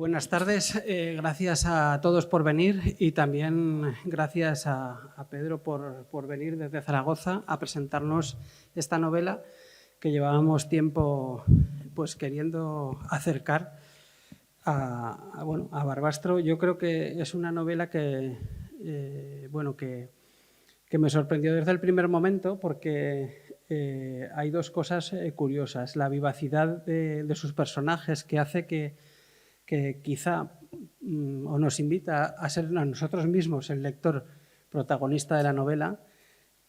Buenas tardes, gracias a todos por venir y también gracias a Pedro por venir desde Zaragoza a presentarnos esta novela que llevábamos tiempo pues, queriendo acercar a Barbastro. Yo creo que es una novela que me sorprendió desde el primer momento porque hay dos cosas curiosas. La vivacidad de sus personajes que hace que quizá o nos invita a ser a nosotros mismos el lector protagonista de la novela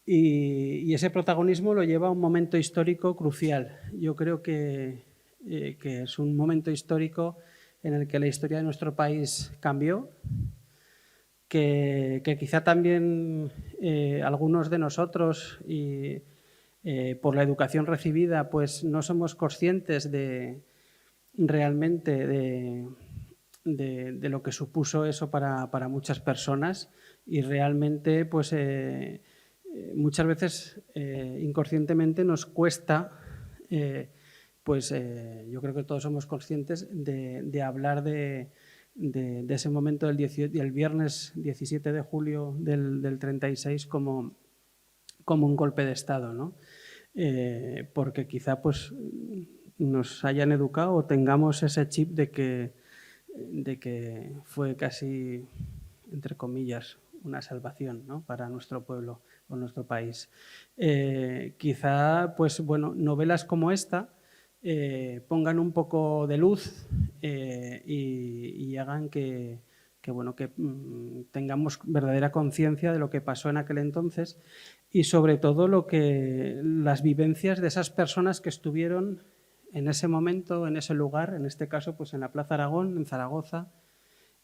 y ese protagonismo lo lleva a un momento histórico crucial. Yo creo que es un momento histórico en el que la historia de nuestro país cambió, que quizá también algunos de nosotros por la educación recibida pues no somos conscientes realmente de lo que supuso eso para muchas personas y realmente pues muchas veces inconscientemente nos cuesta yo creo que todos somos conscientes de hablar de ese momento del viernes 17 de julio del 36 como un golpe de Estado, ¿no? Porque quizá pues nos hayan educado o tengamos ese chip de que fue casi, entre comillas, una salvación, ¿no? Para nuestro pueblo o nuestro país. Quizá, pues bueno, novelas como esta pongan un poco de luz y hagan que tengamos verdadera conciencia de lo que pasó en aquel entonces y sobre todo las vivencias de esas personas que estuvieron en ese momento, en ese lugar, en este caso pues en la Plaza Aragón, en Zaragoza,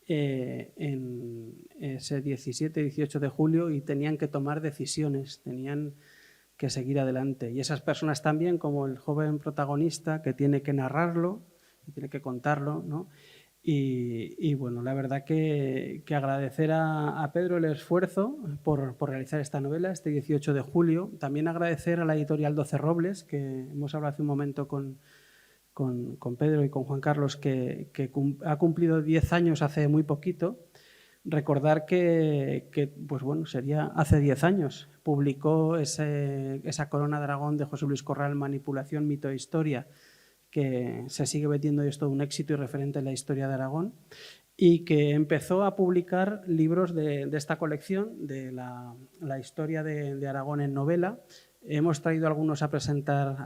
en ese 17-18 de julio y tenían que tomar decisiones, tenían que seguir adelante. Y esas personas también, como el joven protagonista que tiene que narrarlo, que tiene que contarlo, ¿no? Y bueno, la verdad que agradecer a Pedro el esfuerzo por realizar esta novela, este 18 de julio. También agradecer a la editorial 12 Robles, que hemos hablado hace un momento con Pedro y con Juan Carlos, que ha cumplido 10 años hace muy poquito. Recordar que pues bueno, sería hace 10 años. Publicó esa Corona de Aragón de José Luis Corral, Manipulación, Mito e Historia, que se sigue vendiendo y es todo un éxito y referente en la historia de Aragón, y que empezó a publicar libros de esta colección, de la historia de Aragón en novela. Hemos traído algunos a presentar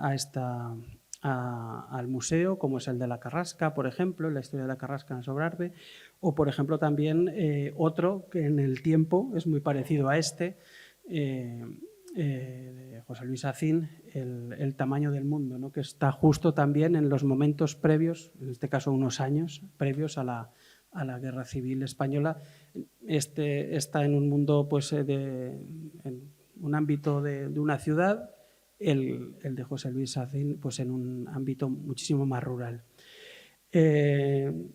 al museo, como es el de la Carrasca, por ejemplo, la historia de la Carrasca en Sobrarbe, o por ejemplo también otro que en el tiempo es muy parecido a este, de José Luis Acín, el tamaño del mundo, ¿no? Que está justo también en los momentos previos, en este caso unos años previos a la Guerra Civil Española. Está en un mundo, pues, en un ámbito de una ciudad, el de José Luis Acín, pues en un ámbito muchísimo más rural. En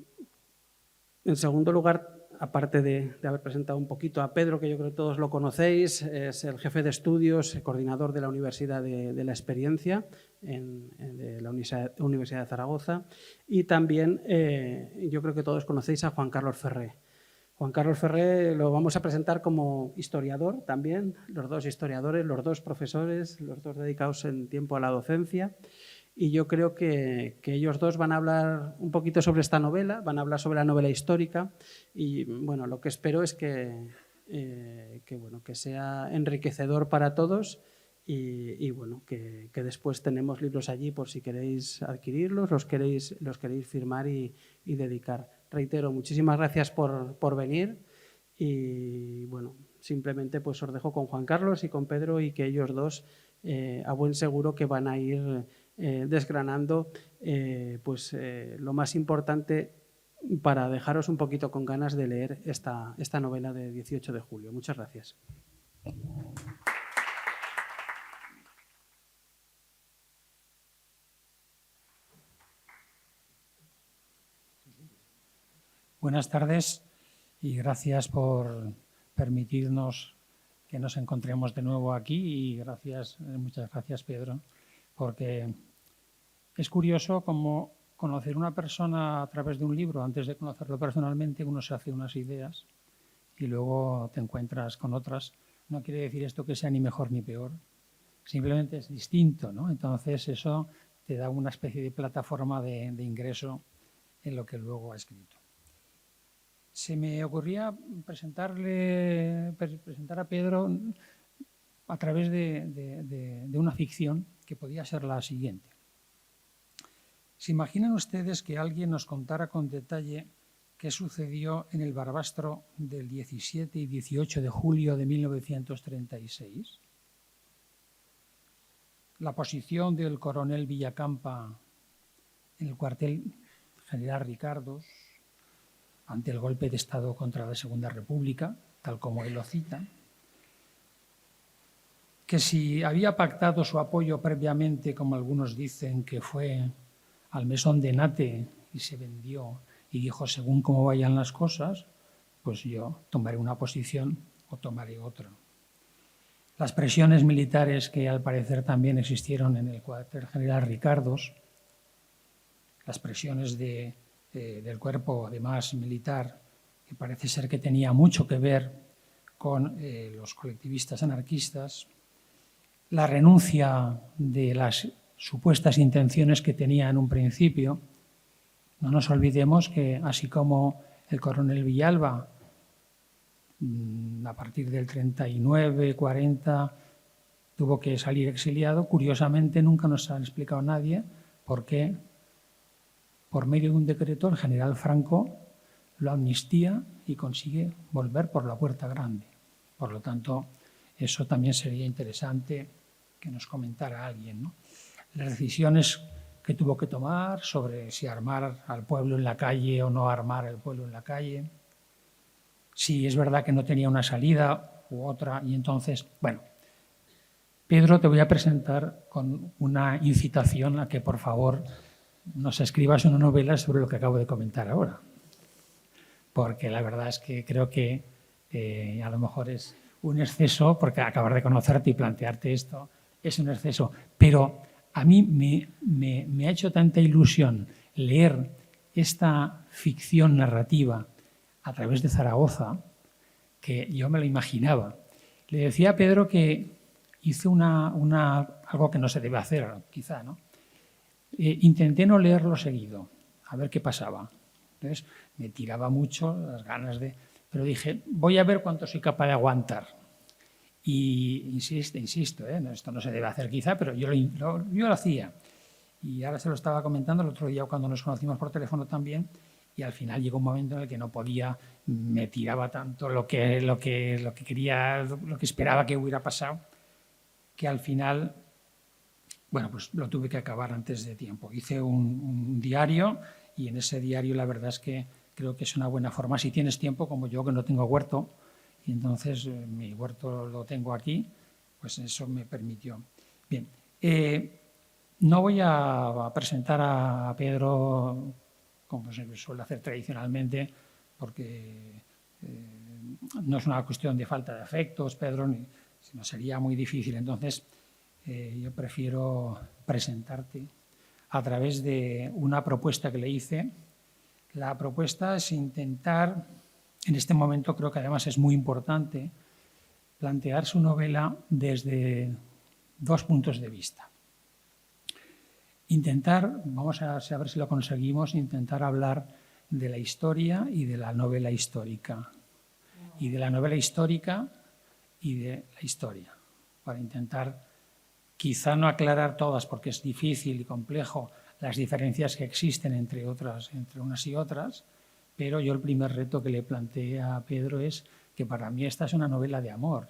segundo lugar, aparte de haber presentado un poquito a Pedro, que yo creo que todos lo conocéis, es el jefe de estudios, coordinador de la Universidad de la Experiencia, de la Universidad de Zaragoza, y también yo creo que todos conocéis a Juan Carlos Ferré. Juan Carlos Ferré lo vamos a presentar como historiador también, los dos historiadores, los dos profesores, los dos dedicados en tiempo a la docencia. Y yo creo que ellos dos van a hablar un poquito sobre esta novela, van a hablar sobre la novela histórica y bueno, lo que espero es que sea enriquecedor para todos y bueno, que después tenemos libros allí por si queréis adquirirlos, los queréis firmar y dedicar. Reitero, muchísimas gracias por venir y bueno, simplemente pues os dejo con Juan Carlos y con Pedro y que ellos dos a buen seguro que van a ir desgranando lo más importante para dejaros un poquito con ganas de leer esta novela de 18 de julio. Muchas gracias. Buenas tardes y gracias por permitirnos que nos encontremos de nuevo aquí y muchas gracias Pedro, porque es curioso cómo conocer a una persona a través de un libro, antes de conocerlo personalmente, uno se hace unas ideas y luego te encuentras con otras. No quiere decir esto que sea ni mejor ni peor, simplemente es distinto, ¿no? Entonces eso te da una especie de plataforma de ingreso en lo que luego ha escrito. Se me ocurría presentar a Pedro a través de una ficción que podía ser la siguiente. ¿Se imaginan ustedes que alguien nos contara con detalle qué sucedió en el Barbastro del 17 y 18 de julio de 1936? La posición del coronel Villacampa en el cuartel general Ricardos ante el golpe de Estado contra la Segunda República, tal como él lo cita, que si había pactado su apoyo previamente, como algunos dicen, que fue al mesón de Nate y se vendió y dijo, según cómo vayan las cosas, pues yo tomaré una posición o tomaré otra. Las presiones militares que al parecer también existieron en el cuartel general Ricardos, las presiones del cuerpo además militar, que parece ser que tenía mucho que ver con los colectivistas anarquistas, la renuncia de las supuestas intenciones que tenía en un principio. No nos olvidemos que así como el coronel Villalba, a partir del 39-40, tuvo que salir exiliado, curiosamente nunca nos ha explicado nadie por qué, por medio de un decreto, el general Franco lo amnistía y consigue volver por la puerta grande. Por lo tanto, eso también sería interesante que nos comentara alguien, ¿no? Las decisiones que tuvo que tomar sobre si armar al pueblo en la calle o no armar al pueblo en la calle, si es verdad que no tenía una salida u otra, y entonces, bueno, Pedro, te voy a presentar con una incitación a que, por favor, nos escribas una novela sobre lo que acabo de comentar ahora, porque la verdad es que creo que a lo mejor es un exceso, porque acabar de conocerte y plantearte esto es un exceso, pero a mí me ha hecho tanta ilusión leer esta ficción narrativa a través de Zaragoza que yo me lo imaginaba. Le decía a Pedro que hice algo que no se debe hacer, quizá, ¿no? Intenté no leerlo seguido, a ver qué pasaba. Entonces me tiraba mucho las ganas de... Pero dije, voy a ver cuánto soy capaz de aguantar. Y insisto, esto no se debe hacer quizá, pero yo lo hacía. Y ahora se lo estaba comentando el otro día cuando nos conocimos por teléfono también, y al final llegó un momento en el que no podía, me tiraba tanto lo que quería, lo que esperaba que hubiera pasado, que al final, bueno, pues lo tuve que acabar antes de tiempo. Hice un diario y en ese diario la verdad es que creo que es una buena forma. Si tienes tiempo, como yo que no tengo huerto, y entonces mi huerto lo tengo aquí, pues eso me permitió. Bien, no voy a presentar a Pedro como se suele hacer tradicionalmente, porque no es una cuestión de falta de afectos, Pedro, sino sería muy difícil. Entonces, yo prefiero presentarte a través de una propuesta que le hice. La propuesta es intentar, en este momento creo que además es muy importante, plantear su novela desde dos puntos de vista. Intentar, vamos a ver si lo conseguimos, intentar hablar de la historia y de la novela histórica. Y de la novela histórica y de la historia. Para intentar, quizá no aclarar todas, porque es difícil y complejo las diferencias que existen entre unas y otras, pero yo el primer reto que le planteé a Pedro es que para mí esta es una novela de amor.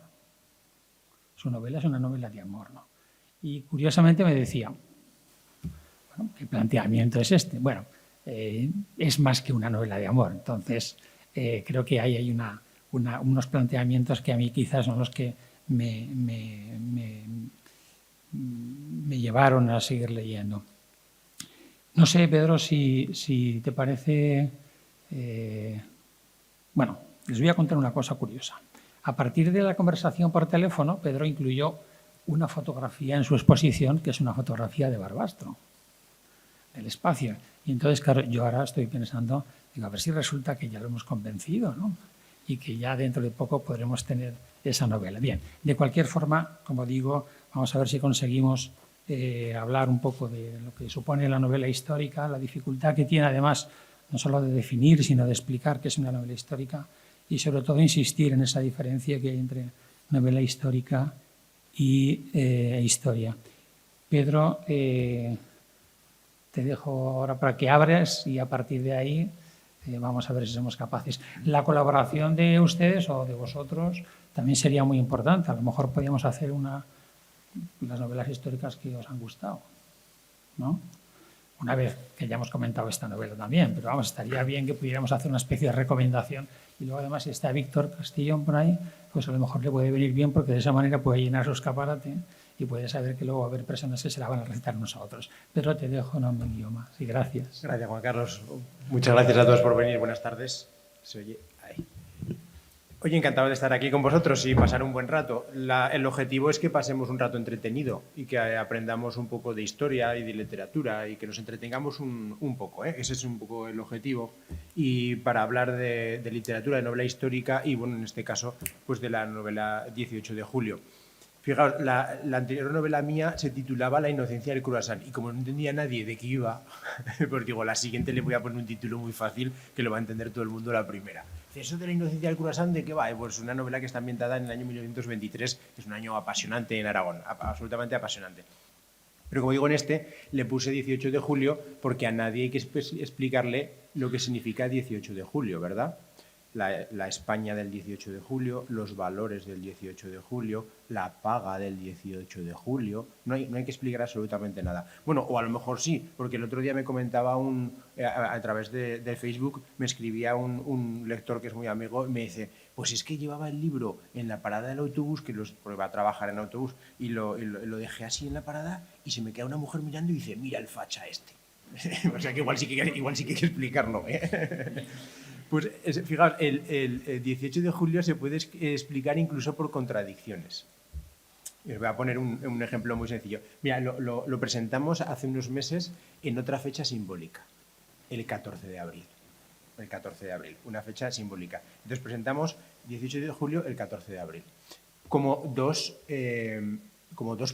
Su novela es una novela de amor, ¿no? Y curiosamente me decía, bueno, ¿qué planteamiento es este? Bueno, es más que una novela de amor. Entonces, creo que ahí hay unos planteamientos que a mí quizás son los que me llevaron a seguir leyendo. No sé, Pedro, si te parece... bueno, les voy a contar una cosa curiosa. A partir de la conversación por teléfono, Pedro incluyó una fotografía en su exposición, que es una fotografía de Barbastro. el espacio. Y entonces, claro, yo ahora estoy pensando, digo, a ver si resulta que ya lo hemos convencido, ¿no? Y que ya dentro de poco podremos tener esa novela. Bien, de cualquier forma, como digo, vamos a ver si conseguimos hablar un poco de lo que supone la novela histórica, la dificultad que tiene además no solo de definir, sino de explicar qué es una novela histórica y sobre todo insistir en esa diferencia que hay entre novela histórica y historia. Pedro, te dejo ahora para que abres y a partir de ahí vamos a ver si somos capaces. La colaboración de ustedes o de vosotros también sería muy importante. A lo mejor podríamos hacer las novelas históricas que os han gustado, ¿no? Una vez que ya hemos comentado esta novela también, pero vamos, estaría bien que pudiéramos hacer una especie de recomendación. Y luego además si está Víctor Castillón por ahí, pues a lo mejor le puede venir bien porque de esa manera puede llenar su escaparate y puede saber que luego va a haber personas que se la van a recitar unos a otros. Pero te dejo, no me lío más. Y gracias. Gracias, Juan Carlos. Muchas gracias a todos por venir. Buenas tardes. Se oye ahí. Oye, encantado de estar aquí con vosotros y pasar un buen rato. El objetivo es que pasemos un rato entretenido y que aprendamos un poco de historia y de literatura y que nos entretengamos un poco, ¿eh? Ese es un poco el objetivo. Y para hablar de literatura, de novela histórica y, bueno, en este caso, pues de la novela 18 de julio. Fijaos, la anterior novela mía se titulaba La inocencia del croissant y como no entendía nadie de qué iba, pues digo, la siguiente le voy a poner un título muy fácil que lo va a entender todo el mundo la primera. ¿Eso de la inocencia del croissant de qué va? Pues una novela que está ambientada en el año 1923, que es un año apasionante en Aragón, absolutamente apasionante. Pero como digo, en este le puse 18 de julio porque a nadie hay que explicarle lo que significa 18 de julio, ¿verdad? La España del 18 de julio, los valores del 18 de julio, la paga del 18 de julio. No hay que explicar absolutamente nada. Bueno, o a lo mejor sí, porque el otro día me comentaba a través de Facebook, me escribía un lector que es muy amigo, y me dice, pues es que llevaba el libro en la parada del autobús, porque va a trabajar en autobús, y lo dejé así en la parada y se me queda una mujer mirando y dice, mira el facha este. O sea que igual sí que hay que explicarlo, ¿eh? Pues fijaos, el 18 de julio se puede explicar incluso por contradicciones. Os voy a poner un ejemplo muy sencillo. Mira, lo presentamos hace unos meses en otra fecha simbólica, el 14 de abril. El 14 de abril, una fecha simbólica. Entonces presentamos 18 de julio, el 14 de abril, como dos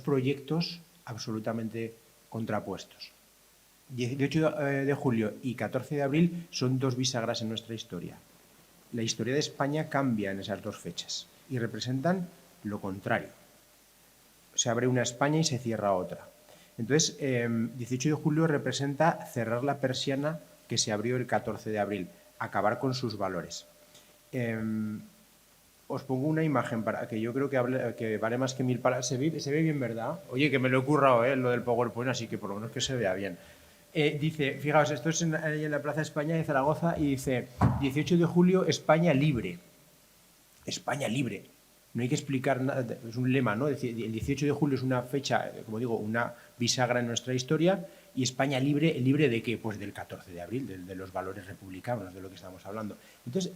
proyectos absolutamente contrapuestos. 18 de julio y 14 de abril son dos bisagras en nuestra historia. La historia de España cambia en esas dos fechas y representan lo contrario. Se abre una España y se cierra otra. Entonces, 18 de julio representa cerrar la persiana que se abrió el 14 de abril, acabar con sus valores. Os pongo una imagen para que yo creo que vale más que 1000 palabras. ¿Se ve bien, verdad? Oye, que me lo he currado, lo del PowerPoint, así que por lo menos que se vea bien. Dice, fijaos, esto es en la Plaza España de Zaragoza y dice 18 de julio, España libre. España libre. No hay que explicar nada, es un lema, ¿no? Es decir, el 18 de julio es una fecha, como digo, una bisagra en nuestra historia y España libre, ¿libre de qué? Pues del 14 de abril, de los valores republicanos, de lo que estamos hablando. Entonces,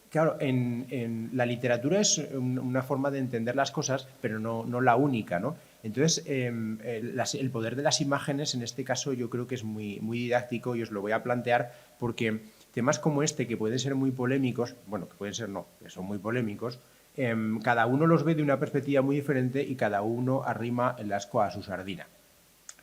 claro, en la literatura es una forma de entender las cosas, pero no la única, ¿no? Entonces, el poder de las imágenes, en este caso, yo creo que es muy, muy didáctico y os lo voy a plantear porque temas como este, que pueden ser muy polémicos, bueno, que pueden ser no, que son muy polémicos, cada uno los ve de una perspectiva muy diferente y cada uno arrima el asco a su sardina.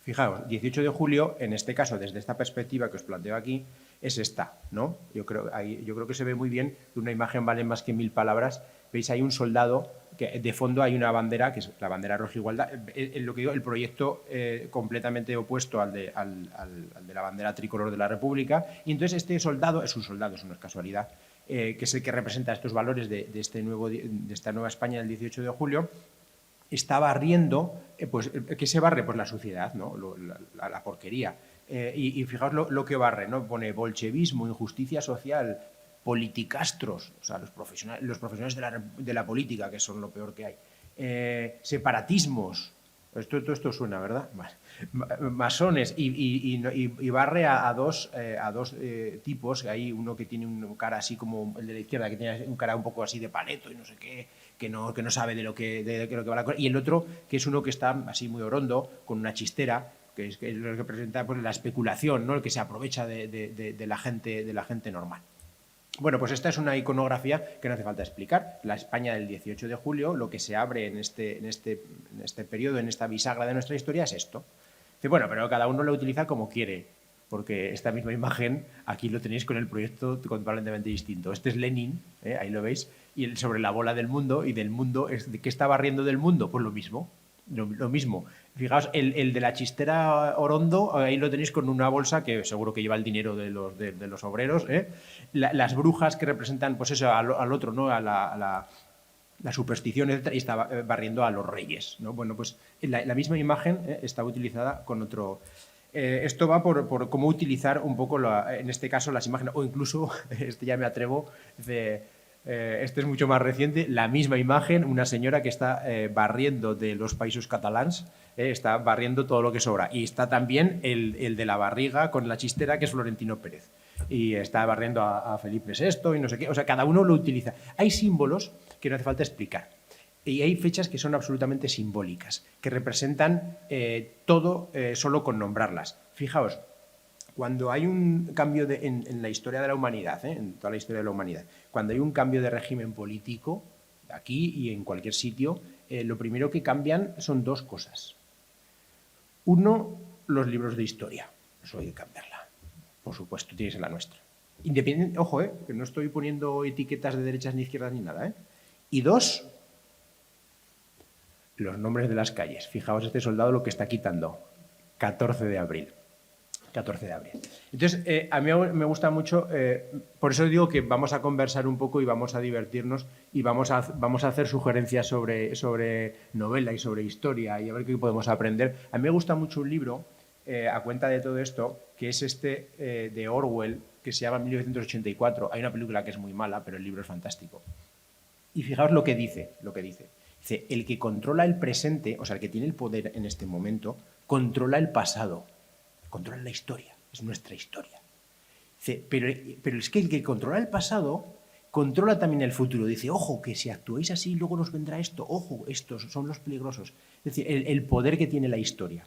Fijaos, 18 de julio, en este caso, desde esta perspectiva que os planteo aquí, es esta, ¿no? Yo creo que se ve muy bien, que una imagen vale más que 1000 palabras. Veis, hay un soldado, que de fondo hay una bandera, que es la bandera roja igualdad. Lo que digo, el proyecto completamente opuesto al de la bandera tricolor de la República. Y entonces este soldado, es un soldado, eso no es casualidad, que es el que representa estos valores de esta nueva España del 18 de julio, está barriendo, pues, ¿qué se barre? Pues la suciedad, ¿no? La porquería. Y fijaos lo que barre, ¿no? Pone bolchevismo, injusticia social, politicastros, o sea, los profesionales de la política, que son lo peor que hay, separatismos, todo esto suena, ¿verdad? Masones, y barre a dos tipos. Hay uno que tiene una cara así como el de la izquierda, que tiene una cara un poco así de paleto y no sé qué, que no sabe de lo que va la cosa, y el otro que es uno que está así muy orondo, con una chistera, que es lo que presenta pues, la especulación, ¿no? El que se aprovecha de la gente normal. Bueno, pues esta es una iconografía que no hace falta explicar. La España del 18 de julio, lo que se abre en este periodo, en esta bisagra de nuestra historia, es esto. Dice, bueno, pero cada uno lo utiliza como quiere, porque esta misma imagen aquí lo tenéis con el proyecto completamente distinto. Este es Lenin, ahí lo veis, y sobre la bola del mundo, y del mundo, ¿qué está barriendo del mundo? Pues lo mismo. Lo mismo. Fijaos, el de la chistera Orondo, ahí lo tenéis con una bolsa que seguro que lleva el dinero de los obreros. Las brujas que representan, pues eso, al otro, ¿no? A la superstición, etc., y está barriendo a los reyes, ¿no? Bueno, pues la misma imagen está utilizada con otro. Esto va por cómo utilizar un poco, en este caso, las imágenes, o incluso, ya me atrevo, este es mucho más reciente, la misma imagen, una señora que está barriendo de los Països Catalans, está barriendo todo lo que sobra. Y está también el de la barriga con la chistera, que es Florentino Pérez. Y está barriendo a Felipe VI y no sé qué. O sea, cada uno lo utiliza. Hay símbolos que no hace falta explicar. Y hay fechas que son absolutamente simbólicas, que representan todo solo con nombrarlas. Fijaos, cuando hay un cambio en la historia de la humanidad, en toda la historia de la humanidad, cuando hay un cambio de régimen político, aquí y en cualquier sitio, lo primero que cambian son dos cosas. Uno, los libros de historia. Eso hay que cambiarla. Por supuesto, tienes en la nuestra. Independiente, ojo, que no estoy poniendo etiquetas de derechas ni izquierdas ni nada. Y dos, los nombres de las calles. Fijaos este soldado lo que está quitando. 14 de abril. 14 de abril. Entonces, a mí me gusta mucho, por eso digo que vamos a conversar un poco y vamos a divertirnos y vamos a hacer sugerencias sobre novela y sobre historia y a ver qué podemos aprender. A mí me gusta mucho un libro, a cuenta de todo esto, que es de Orwell, que se llama 1984. Hay una película que es muy mala, pero el libro es fantástico. Y fijaos lo que dice. Dice, el que controla el presente, o sea, el que tiene el poder en este momento, controla el pasado. Controla la historia, es nuestra historia. Dice, pero es que el que controla el pasado controla también el futuro. Dice, ojo, que si actuáis así luego nos vendrá esto. Ojo, estos son los peligrosos. Es decir, el poder que tiene la historia.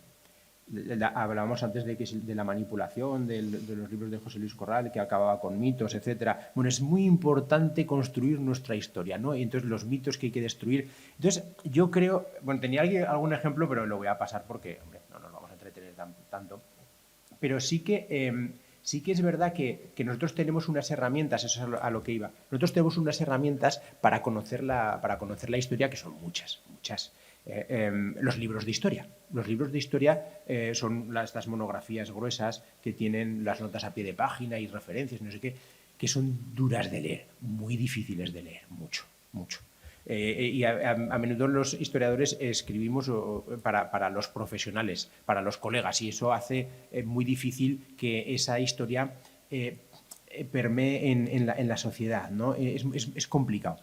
Hablábamos antes de la manipulación, de los libros de José Luis Corral, que acababa con mitos, etc. Bueno, es muy importante construir nuestra historia, ¿no? Y entonces los mitos que hay que destruir. Entonces, yo creo, bueno, tenía algún ejemplo, pero lo voy a pasar porque, hombre, no nos vamos a entretener tanto. Pero sí que es verdad que nosotros tenemos unas herramientas, eso es a lo que iba. Nosotros tenemos unas herramientas para conocer la historia, que son muchas. Los libros de historia. Los libros de historia son estas monografías gruesas que tienen las notas a pie de página y referencias, no sé qué, que son duras de leer, muy difíciles de leer, mucho. Y a menudo los historiadores escribimos para los profesionales, para los colegas, y eso hace muy difícil que esa historia permee en la sociedad, ¿no? Es complicado.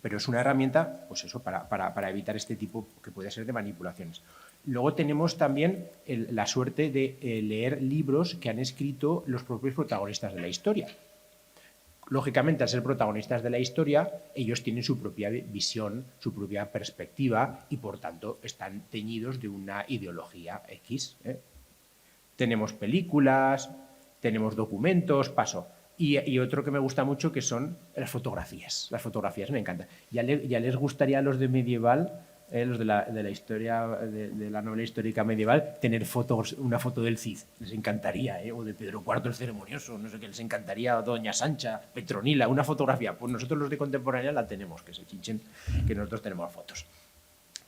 Pero es una herramienta, pues eso, para evitar este tipo que puede ser de manipulaciones. Luego tenemos también la suerte de leer libros que han escrito los propios protagonistas de la historia. Lógicamente, al ser protagonistas de la historia, ellos tienen su propia visión, su propia perspectiva y, por tanto, están teñidos de una ideología X. Tenemos películas, tenemos documentos, paso. Y otro que me gusta mucho que son las fotografías. Las fotografías me encantan. Ya les gustaría a los de medieval, los de la historia, de la novela histórica medieval, tener una foto del Cid. Les encantaría, o de Pedro IV el Ceremonioso, no sé qué, les encantaría, Doña Sancha, Petronila, una fotografía. Pues nosotros los de contemporánea la tenemos, que se chinchen, que nosotros tenemos fotos.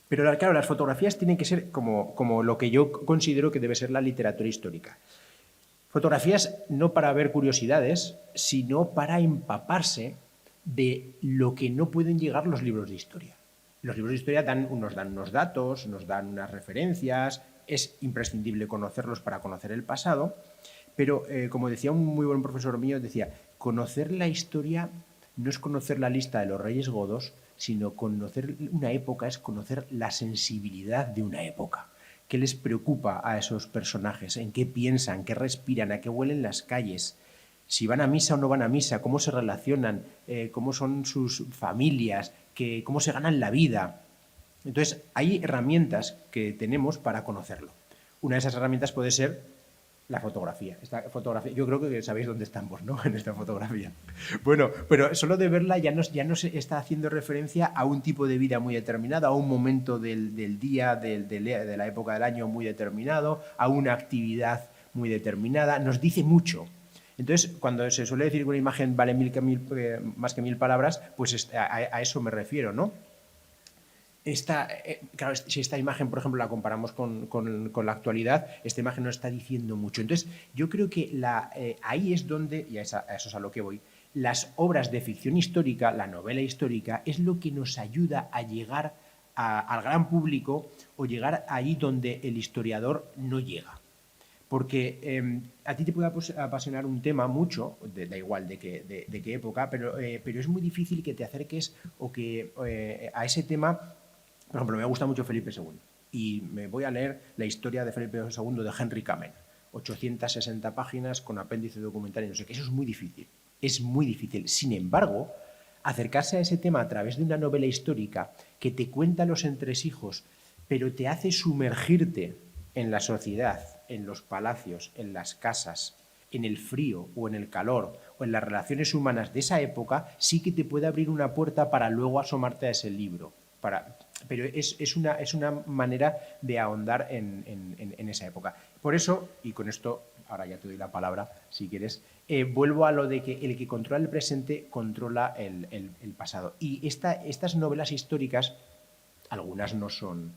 Pero claro, las fotografías tienen que ser como lo que yo considero que debe ser la literatura histórica. Fotografías no para ver curiosidades, sino para empaparse de lo que no pueden llegar los libros de historia. Los libros de historia nos dan unos datos, nos dan unas referencias, es imprescindible conocerlos para conocer el pasado, pero como decía un muy buen profesor mío, decía, conocer la historia no es conocer la lista de los reyes godos, sino conocer una época es conocer la sensibilidad de una época. ¿Qué les preocupa a esos personajes? ¿En qué piensan? ¿Qué respiran? ¿A qué huelen las calles? Si van a misa o no van a misa, cómo se relacionan, cómo son sus familias, cómo se ganan la vida. Entonces, hay herramientas que tenemos para conocerlo. una de esas herramientas puede ser la fotografía. Esta fotografía, yo creo que sabéis dónde estamos, ¿no? En esta fotografía. Bueno, pero solo de verla ya no se está haciendo referencia a un tipo de vida muy determinado, a un momento del día, de la época del año muy determinado, a una actividad muy determinada. Nos dice mucho. Entonces, cuando se suele decir que una imagen vale más que mil palabras, pues a eso me refiero, ¿no? Claro, si esta imagen, por ejemplo, la comparamos con la actualidad, esta imagen nos está diciendo mucho. Entonces, yo creo que ahí es donde, y a eso es a lo que voy, las obras de ficción histórica, la novela histórica, es lo que nos ayuda a llegar al gran público o llegar ahí donde el historiador no llega. Porque a ti te puede apasionar un tema mucho, da igual de qué época, pero es muy difícil que te acerques a ese tema. Por ejemplo, me gusta mucho Felipe II y me voy a leer la historia de Felipe II de Henry Kamen, 860 páginas con apéndice documental y no sé qué. Eso es muy difícil, es muy difícil. Sin embargo, acercarse a ese tema a través de una novela histórica que te cuenta los entresijos, pero te hace sumergirte en la sociedad, en los palacios, en las casas, en el frío o en el calor o en las relaciones humanas de esa época, sí que te puede abrir una puerta para luego asomarte a ese libro. Pero es una manera de ahondar en esa época. Por eso, y con esto, ahora ya te doy la palabra, si quieres, vuelvo a lo de que el que controla el presente controla el pasado. Y estas novelas históricas, algunas no son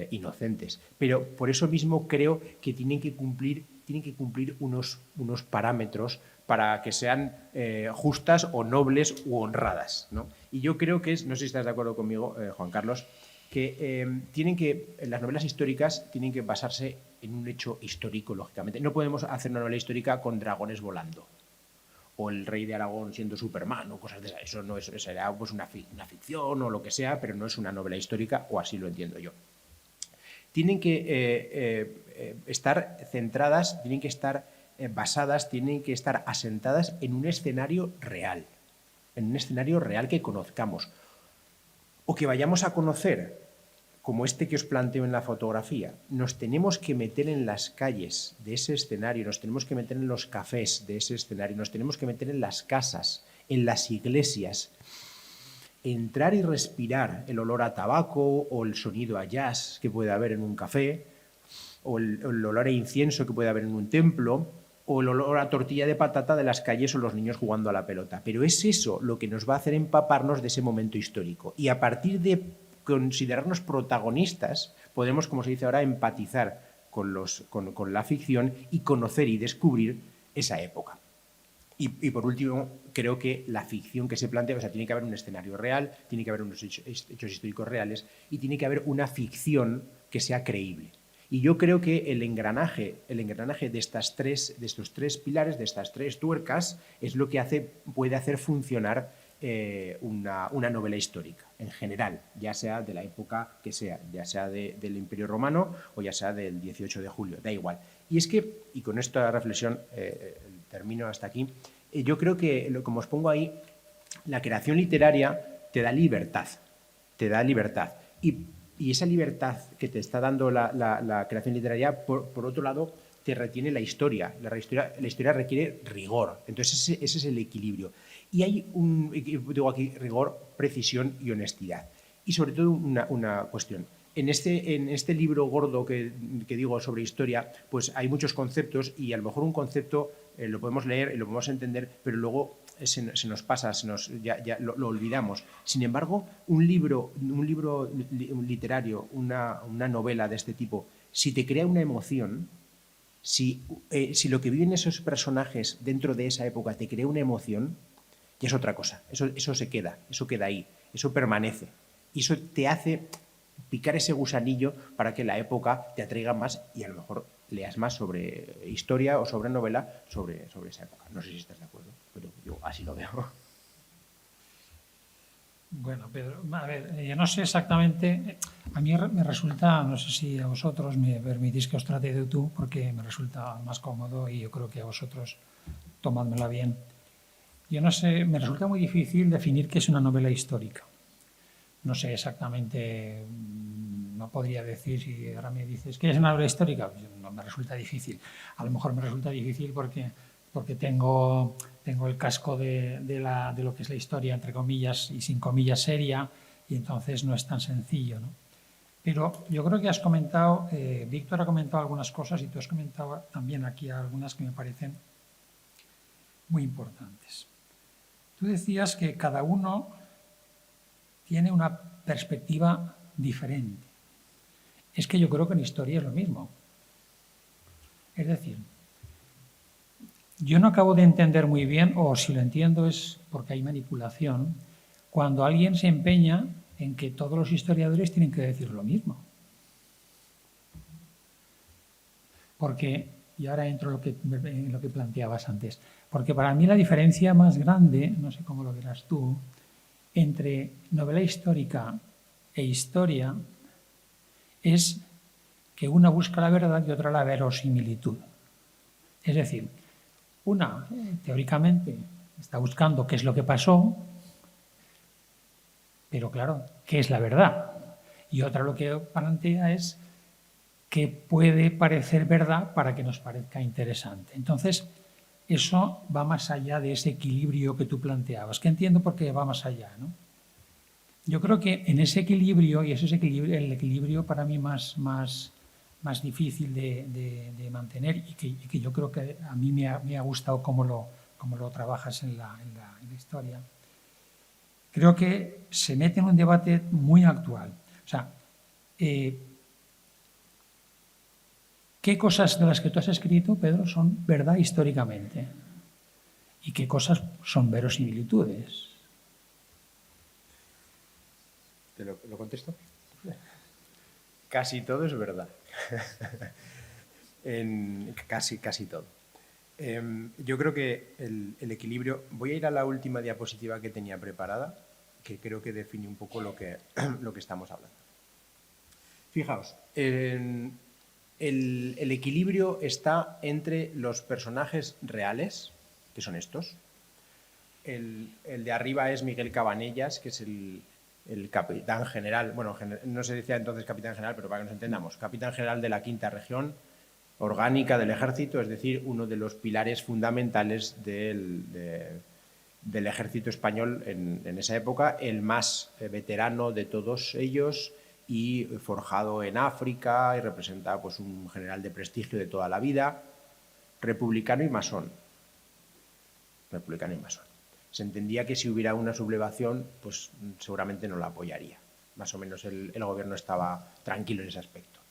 inocentes, pero por eso mismo creo que tienen que cumplir unos parámetros para que sean justas o nobles u honradas, ¿no? Y yo creo que no sé si estás de acuerdo conmigo, Juan Carlos, que las novelas históricas tienen que basarse en un hecho histórico, lógicamente. No podemos hacer una novela histórica con dragones volando o el rey de Aragón siendo Superman o cosas de esas. Eso no será pues una ficción o lo que sea, pero no es una novela histórica, o así lo entiendo yo. Tienen que estar centradas, tienen que estar basadas, tienen que estar asentadas en un escenario real que conozcamos o que vayamos a conocer, como este que os planteo en la fotografía. Nos tenemos que meter en las calles de ese escenario, nos tenemos que meter en los cafés de ese escenario, nos tenemos que meter en las casas, en las iglesias, entrar y respirar el olor a tabaco o el sonido a jazz que puede haber en un café, o el olor a incienso que puede haber en un templo, o el olor a tortilla de patata de las calles o los niños jugando a la pelota. Pero es eso lo que nos va a hacer empaparnos de ese momento histórico. Y a partir de considerarnos protagonistas, podemos, como se dice ahora, empatizar con la ficción y conocer y descubrir esa época. Y por último, creo que la ficción que se plantea, o sea, tiene que haber un escenario real, tiene que haber unos hechos históricos reales y tiene que haber una ficción que sea creíble. Y yo creo que el engranaje de estos tres pilares, de estas tres tuercas, es lo que puede hacer funcionar una novela histórica, en general, ya sea de la época que sea, ya sea del Imperio Romano o ya sea del 18 de julio, da igual. Y es que, y con esta reflexión termino hasta aquí, yo creo que, como os pongo ahí, la creación literaria te da libertad. Y esa libertad que te está dando la creación literaria, por otro lado, te retiene la historia. La historia requiere rigor. Entonces ese es el equilibrio. Y hay digo aquí, rigor, precisión y honestidad. Y sobre todo una cuestión. En este libro gordo que digo sobre historia, pues hay muchos conceptos y a lo mejor un concepto lo podemos leer y lo podemos entender, pero luego se nos pasa, ya lo olvidamos. Sin embargo, un libro literario, una novela de este tipo, si te crea una emoción, si lo que viven esos personajes dentro de esa época te crea una emoción, ya es otra cosa. Eso se queda, eso queda ahí, eso permanece. Y eso te hace picar ese gusanillo para que la época te atraiga más y a lo mejor leas más sobre historia o sobre novela sobre esa época. No sé si estás de acuerdo, pero yo así lo veo. Bueno, Pedro, a ver, yo no sé exactamente, a mí me resulta, no sé si a vosotros me permitís que os trate de tú, porque me resulta más cómodo y yo creo que a vosotros tomádmela bien. Yo no sé, me resulta muy difícil definir qué es una novela histórica. No sé exactamente, no podría decir, si ahora me dices, ¿quieres una obra histórica? Pues no me resulta difícil. A lo mejor me resulta difícil porque tengo el casco de lo que es la historia, entre comillas y sin comillas, seria, y entonces no es tan sencillo, ¿no? Pero yo creo que has comentado, Víctor ha comentado algunas cosas y tú has comentado también aquí algunas que me parecen muy importantes. Tú decías que cada uno tiene una perspectiva diferente. Es que yo creo que en historia es lo mismo. Es decir, yo no acabo de entender muy bien, o si lo entiendo es porque hay manipulación, cuando alguien se empeña en que todos los historiadores tienen que decir lo mismo. Porque, y ahora entro en lo que planteabas antes, porque para mí la diferencia más grande, no sé cómo lo verás tú, entre novela histórica e historia es que una busca la verdad y otra la verosimilitud. Es decir, una, teóricamente, está buscando qué es lo que pasó, pero claro, ¿qué es la verdad? Y otra lo que plantea es qué puede parecer verdad para que nos parezca interesante. Entonces, eso va más allá de ese equilibrio que tú planteabas, que entiendo por qué va más allá, ¿no? Yo creo que en ese equilibrio, y ese es el equilibrio para mí más difícil de mantener y que yo creo que a mí me ha gustado cómo lo trabajas en la historia, creo que se mete en un debate muy actual. O sea, ¿qué cosas de las que tú has escrito, Pedro, son verdad históricamente? ¿Y qué cosas son verosimilitudes? ¿Te lo contesto? Casi todo es verdad. Casi todo. Yo creo que el equilibrio... Voy a ir a la última diapositiva que tenía preparada, que creo que define un poco lo que estamos hablando. Fijaos, el equilibrio está entre los personajes reales, que son estos. El de arriba es Miguel Cabanellas, que es el capitán general, bueno, no se decía entonces capitán general, pero para que nos entendamos, capitán general de la quinta región orgánica del ejército, es decir, uno de los pilares fundamentales del ejército español en esa época, el más veterano de todos ellos y forjado en África, y representa pues, un general de prestigio de toda la vida, republicano y masón. Republicano y masón. Se entendía que si hubiera una sublevación, pues seguramente no la apoyaría. Más o menos el gobierno estaba tranquilo en ese aspecto.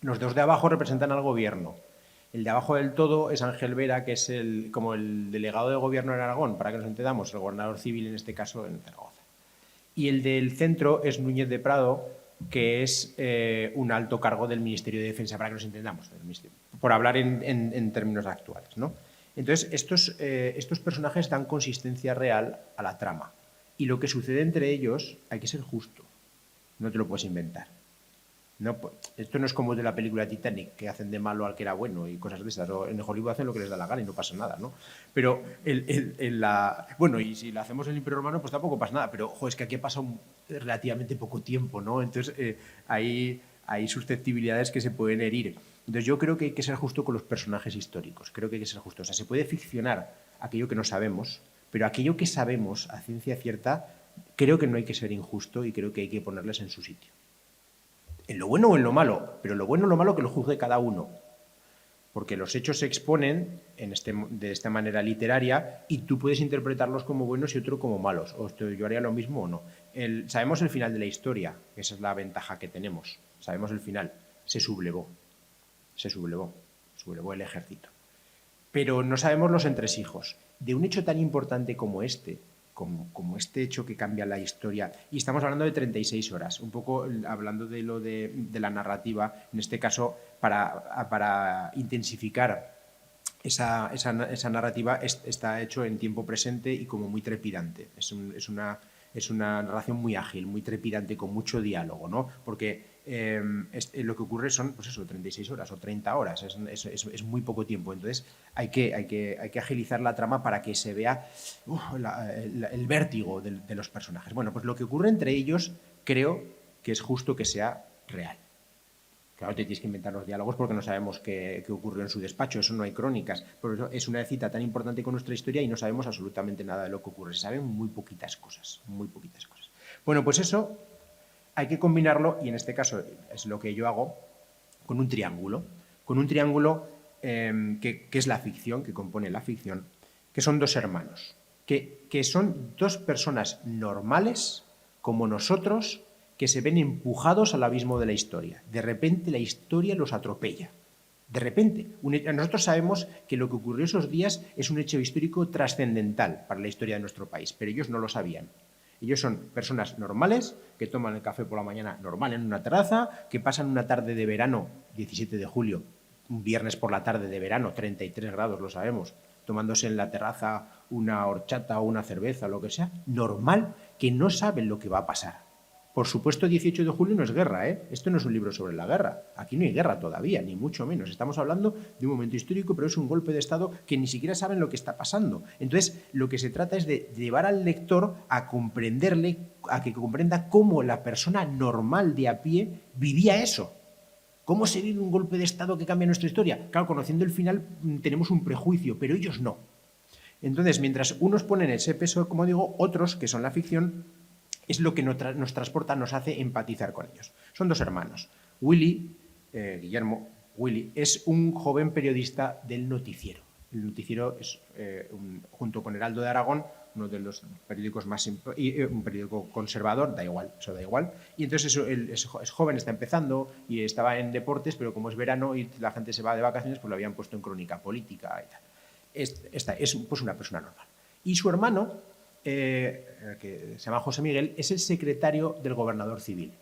Los dos de abajo representan al gobierno. El de abajo del todo es Ángel Vera, que es como el delegado de gobierno en Aragón, para que nos entendamos, el gobernador civil en este caso en Zaragoza. Y el del centro es Núñez de Prado, que es un alto cargo del Ministerio de Defensa, para que nos entendamos, por hablar en términos actuales, ¿no? Entonces, estos personajes dan consistencia real a la trama. Y lo que sucede entre ellos hay que ser justo. No te lo puedes inventar. No, esto no es como de la película Titanic, que hacen de malo al que era bueno y cosas de estas. O en Hollywood hacen lo que les da la gana y no pasa nada, ¿no? Pero, bueno, y si lo hacemos en el Imperio Romano, pues tampoco pasa nada. Pero, es que aquí ha pasado relativamente poco tiempo, ¿no? Entonces, hay susceptibilidades que se pueden herir. Entonces yo creo que hay que ser justo con los personajes históricos, creo que hay que ser justo. O sea, se puede ficcionar aquello que no sabemos, pero aquello que sabemos a ciencia cierta, creo que no hay que ser injusto y creo que hay que ponerles en su sitio. En lo bueno o en lo malo, pero lo bueno o lo malo que lo juzgue cada uno. Porque los hechos se exponen de esta manera literaria y tú puedes interpretarlos como buenos y otro como malos. O yo haría lo mismo o no. Sabemos el final de la historia, esa es la ventaja que tenemos. Sabemos el final, se sublevó el ejército. Pero no sabemos los entresijos. De un hecho tan importante como este hecho que cambia la historia, y estamos hablando de 36 horas, un poco hablando de la narrativa, en este caso, para intensificar esa narrativa, está hecho en tiempo presente y como muy trepidante. Es una narración muy ágil, muy trepidante, con mucho diálogo, ¿no? Porque lo que ocurre son, pues eso, 36 horas o 30 horas, es muy poco tiempo. Entonces hay que agilizar la trama para que se vea el vértigo de los personajes. Bueno, pues lo que ocurre entre ellos creo que es justo que sea real. Claro, te tienes que inventar los diálogos porque no sabemos qué ocurrió en su despacho, eso no hay crónicas. Por eso es una cita tan importante con nuestra historia y no sabemos absolutamente nada de lo que ocurre. Se saben muy poquitas cosas, muy poquitas cosas. Bueno, pues eso hay que combinarlo, y en este caso es lo que yo hago, con un triángulo. Con un triángulo que es la ficción, que compone la ficción, que son dos hermanos, que son dos personas normales, como nosotros, que se ven empujados al abismo de la historia. De repente la historia los atropella. De repente. Nosotros sabemos que lo que ocurrió esos días es un hecho histórico trascendental para la historia de nuestro país, pero ellos no lo sabían. Ellos son personas normales, que toman el café por la mañana normal en una terraza, que pasan una tarde de verano, 17 de julio, un viernes por la tarde de verano, 33 grados, lo sabemos, tomándose en la terraza una horchata o una cerveza o lo que sea, normal, que no saben lo que va a pasar. Por supuesto, 18 de julio no es guerra, ¿eh? Esto no es un libro sobre la guerra. Aquí no hay guerra todavía, ni mucho menos. Estamos hablando de un momento histórico, pero es un golpe de Estado que ni siquiera saben lo que está pasando. Entonces, lo que se trata es de llevar al lector a comprenderle, a que comprenda cómo la persona normal de a pie vivía eso. ¿Cómo se vive un golpe de Estado que cambia nuestra historia? Claro, conociendo el final tenemos un prejuicio, pero ellos no. Entonces, mientras unos ponen ese peso, como digo, otros, que son la ficción, es lo que nos transporta, nos hace empatizar con ellos. Son dos hermanos. Guillermo Willy, es un joven periodista del Noticiero. El Noticiero es, junto con Heraldo de Aragón, uno de los periódicos más... un periódico conservador, da igual, eso da igual. Y entonces es joven, está empezando y estaba en deportes, pero como es verano y la gente se va de vacaciones, pues lo habían puesto en crónica política y tal. Esta es pues una persona normal. Y su hermano, que se llama José Miguel, es el secretario del gobernador civil.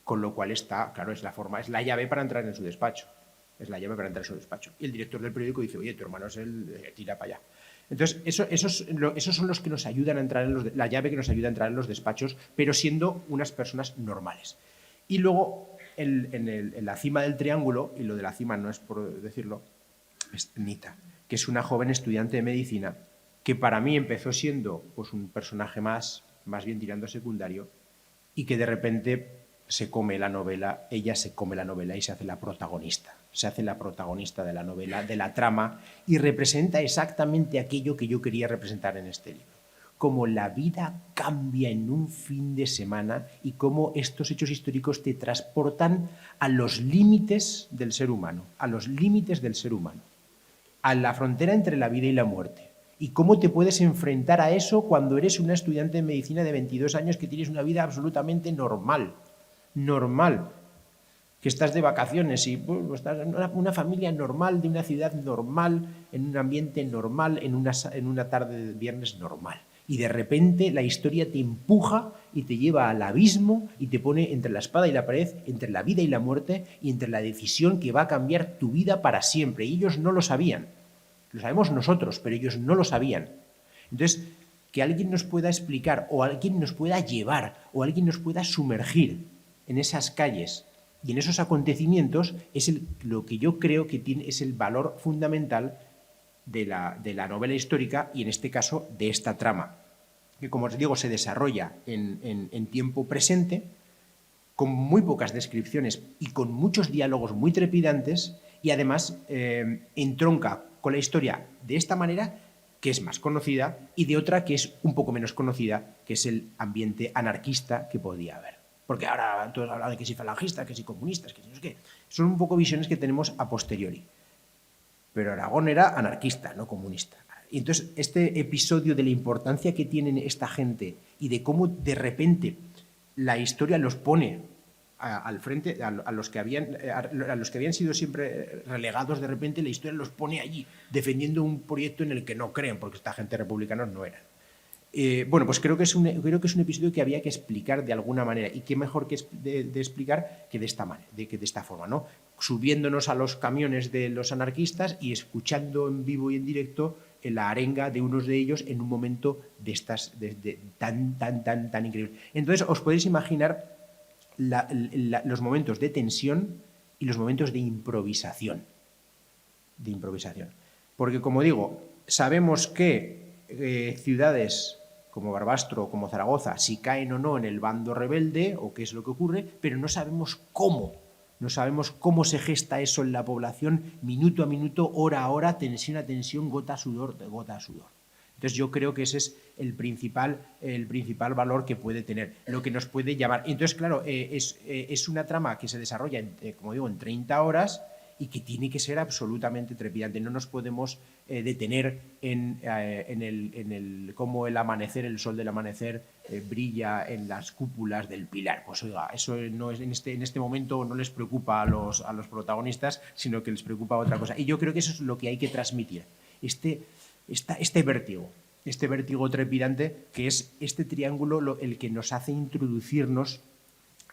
Con lo cual está, claro, es la llave para entrar en su despacho. Es la llave para entrar en su despacho. Y el director del periódico dice, oye, tu hermano es el... tira para allá. Entonces, esos son los que nos ayudan a entrar en la llave que nos ayuda a entrar en los despachos, pero siendo unas personas normales. Y luego, en la cima del triángulo, y lo de la cima no es por decirlo, es Nita, que es una joven estudiante de medicina, que para mí empezó siendo pues, un personaje más bien tirando a secundario, y que de repente se come la novela, ella se come la novela y se hace la protagonista. Se hace la protagonista de la novela, de la trama, y representa exactamente aquello que yo quería representar en este libro. Cómo la vida cambia en un fin de semana y cómo estos hechos históricos te transportan a los límites del ser humano, a los límites del ser humano, a la frontera entre la vida y la muerte. Y cómo te puedes enfrentar a eso cuando eres una estudiante de medicina de 22 años que tienes una vida absolutamente normal, que estás de vacaciones y estás en una familia normal, de una ciudad normal, en un ambiente normal, en una tarde de viernes normal. Y de repente la historia te empuja y te lleva al abismo y te pone entre la espada y la pared, entre la vida y la muerte y entre la decisión que va a cambiar tu vida para siempre. Y ellos no lo sabían. Lo sabemos nosotros, pero ellos no lo sabían. Entonces, que alguien nos pueda explicar o alguien nos pueda llevar o alguien nos pueda sumergir en esas calles y en esos acontecimientos es lo que yo creo que es el valor fundamental de la novela histórica y en este caso de esta trama, que como os digo se desarrolla en tiempo presente, con muy pocas descripciones y con muchos diálogos muy trepidantes y además entronca con la historia de esta manera que es más conocida y de otra que es un poco menos conocida, que es el ambiente anarquista que podía haber. Porque ahora todos hablan de que si falangistas, que si comunistas, que si no sé qué. Son un poco visiones que tenemos a posteriori. Pero Aragón era anarquista, no comunista. Y entonces este episodio de la importancia que tienen esta gente y de cómo de repente la historia los pone al frente, a los que habían sido siempre relegados, de repente la historia los pone allí, defendiendo un proyecto en el que no creen, porque esta gente republicanos no eran. Bueno, pues creo que es un episodio que había que explicar de alguna manera, y qué mejor que de explicar que de esta manera, que de esta forma, ¿no? Subiéndonos a los camiones de los anarquistas y escuchando en vivo y en directo la arenga de unos de ellos en un momento tan increíble. Entonces os podéis imaginar los momentos de tensión y los momentos de improvisación. Porque como digo, sabemos que ciudades como Barbastro o como Zaragoza, si caen o no en el bando rebelde o qué es lo que ocurre, pero no sabemos cómo. No sabemos cómo se gesta eso en la población, minuto a minuto, hora a hora, tensión a tensión, gota a sudor, de gota a sudor. Entonces yo creo que ese es el principal valor que puede tener, lo que nos puede llamar. Entonces, claro, es una trama que se desarrolla, como digo, en 30 horas y que tiene que ser absolutamente trepidante. No nos podemos detener en cómo el sol del amanecer brilla en las cúpulas del Pilar. Pues oiga, eso no es, en este momento no les preocupa a los protagonistas, sino que les preocupa otra cosa. Y yo creo que eso es lo que hay que transmitir. Este vértigo trepidante, que es este triángulo el que nos hace introducirnos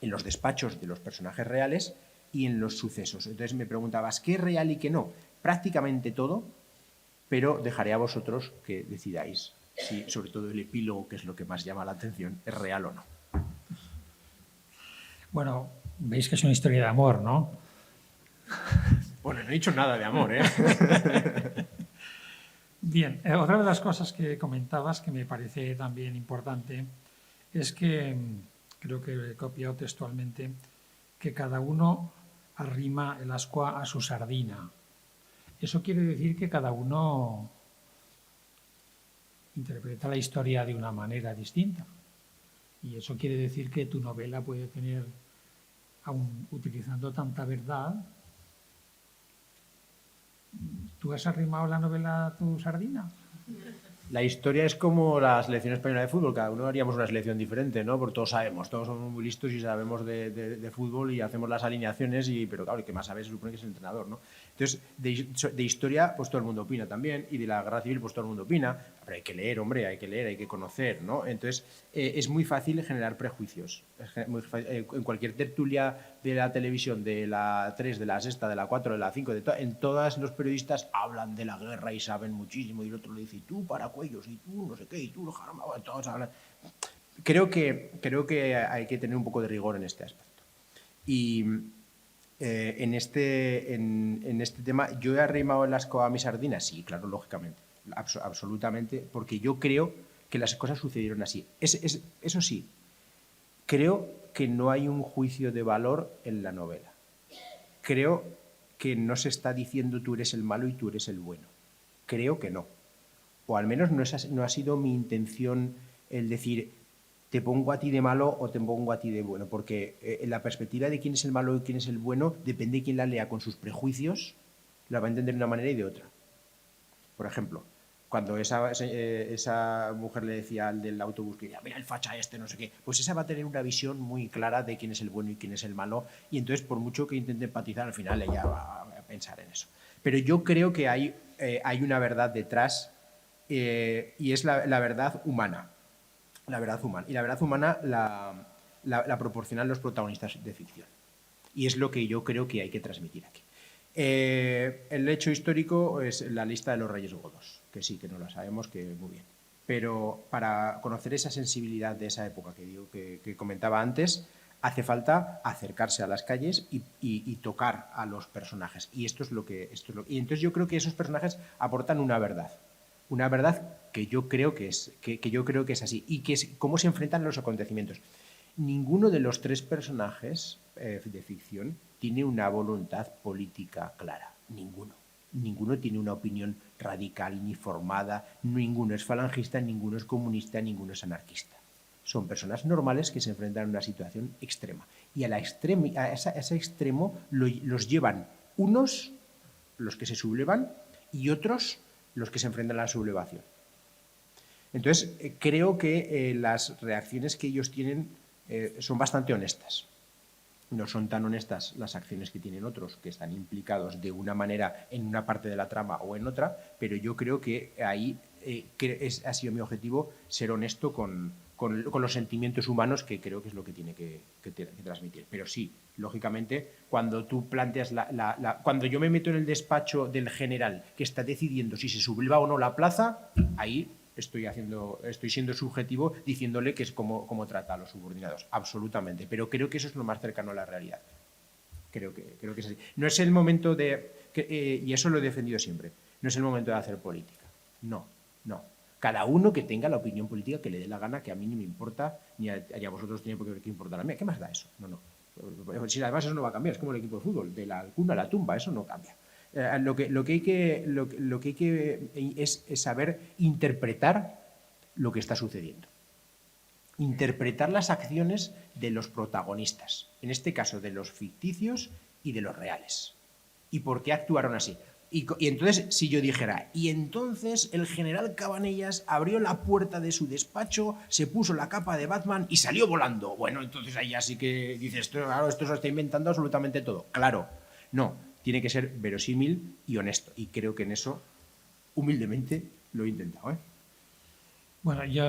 en los despachos de los personajes reales y en los sucesos. Entonces me preguntabas, ¿qué es real y qué no? Prácticamente todo, pero dejaré a vosotros que decidáis si, sobre todo el epílogo, que es lo que más llama la atención, es real o no. Bueno, veis que es una historia de amor, ¿no? Bueno, no he dicho nada de amor, ¿eh? Bien, otra de las cosas que comentabas que me parece también importante es que, creo que he copiado textualmente, que cada uno arrima el ascua a su sardina. Eso quiere decir que cada uno interpreta la historia de una manera distinta. Y eso quiere decir que tu novela puede tener, aun utilizando tanta verdad, ¿tú has arrimado la novela a tu sardina? La historia es como la selección española de fútbol, cada uno haríamos una selección diferente, ¿no? Porque todos sabemos, todos somos muy listos y sabemos de fútbol y hacemos las alineaciones, pero claro, el que más sabe se supone que es el entrenador, ¿no? Entonces, de historia, pues todo el mundo opina también, y de la guerra civil, pues todo el mundo opina, pero hay que leer, hombre, hay que leer, hay que conocer, ¿no? Entonces, es muy fácil generar prejuicios. En cualquier tertulia de la televisión, de la 3, de la 6, de la 4, de la 5, en todos los periodistas hablan de la guerra y saben muchísimo, y el otro le dice, y tú para cuellos, y tú no sé qué, y tú los jarama, todos hablan. Creo que hay que tener un poco de rigor en este aspecto. Y en este tema, ¿yo he arrimado el asco a mi sardina? Sí, claro, lógicamente, absolutamente, porque yo creo que las cosas sucedieron así. Eso sí, creo que no hay un juicio de valor en la novela. Creo que no se está diciendo tú eres el malo y tú eres el bueno. Creo que no. O al menos no ha sido mi intención el decir te pongo a ti de malo o te pongo a ti de bueno, porque en la perspectiva de quién es el malo y quién es el bueno, depende de quién la lea con sus prejuicios, la va a entender de una manera y de otra. Por ejemplo, cuando esa mujer le decía al del autobús que decía, mira el facha este, no sé qué, pues esa va a tener una visión muy clara de quién es el bueno y quién es el malo, y entonces por mucho que intente empatizar, al final ella va a pensar en eso. Pero yo creo que hay una verdad detrás, y es la verdad humana. La verdad humana. Y la verdad humana la proporcionan los protagonistas de ficción. Y es lo que yo creo que hay que transmitir aquí. El hecho histórico es la lista de los reyes godos, que sí, que no la sabemos, que muy bien. Pero para conocer esa sensibilidad de esa época que comentaba antes, hace falta acercarse a las calles y tocar a los personajes. Y y entonces yo creo que esos personajes aportan una verdad. Una verdad que yo creo que es así, y que es cómo se enfrentan a los acontecimientos. Ninguno de los tres personajes de ficción tiene una voluntad política clara. Ninguno. Ninguno tiene una opinión radical ni formada, ninguno es falangista, ninguno es comunista, ninguno es anarquista. Son personas normales que se enfrentan a una situación extrema. Y a ese extremo los llevan unos, los que se sublevan, y otros, los que se enfrentan a la sublevación. Entonces, creo que las reacciones que ellos tienen son bastante honestas. No son tan honestas las acciones que tienen otros, que están implicados de una manera en una parte de la trama o en otra, pero yo creo que ahí ha sido mi objetivo, ser honesto con los sentimientos humanos, que creo que es lo que tiene que transmitir. Pero sí, lógicamente, cuando tú planteas cuando yo me meto en el despacho del general que está decidiendo si se subleva o no la plaza, ahí estoy siendo subjetivo diciéndole que es como trata a los subordinados, absolutamente. Pero creo que eso es lo más cercano a la realidad. Creo que es así. No es el momento y eso lo he defendido siempre, no es el momento de hacer política. No. Cada uno que tenga la opinión política que le dé la gana, que a mí ni me importa, ni a vosotros tiene por qué importar a mí. ¿Qué más da eso? No. Si además eso no va a cambiar, es como el equipo de fútbol, de la cuna a la tumba, eso no cambia. Lo que hay que es saber interpretar lo que está sucediendo. Interpretar las acciones de los protagonistas, en este caso de los ficticios y de los reales. ¿Y por qué actuaron así? Y entonces, si yo dijera, y entonces el general Cabanellas abrió la puerta de su despacho, se puso la capa de Batman y salió volando. Bueno, entonces ahí ya sí que dices, claro, esto se lo está inventando absolutamente todo. Claro, no, tiene que ser verosímil y honesto. Y creo que en eso, humildemente, lo he intentado, ¿eh? Bueno, yo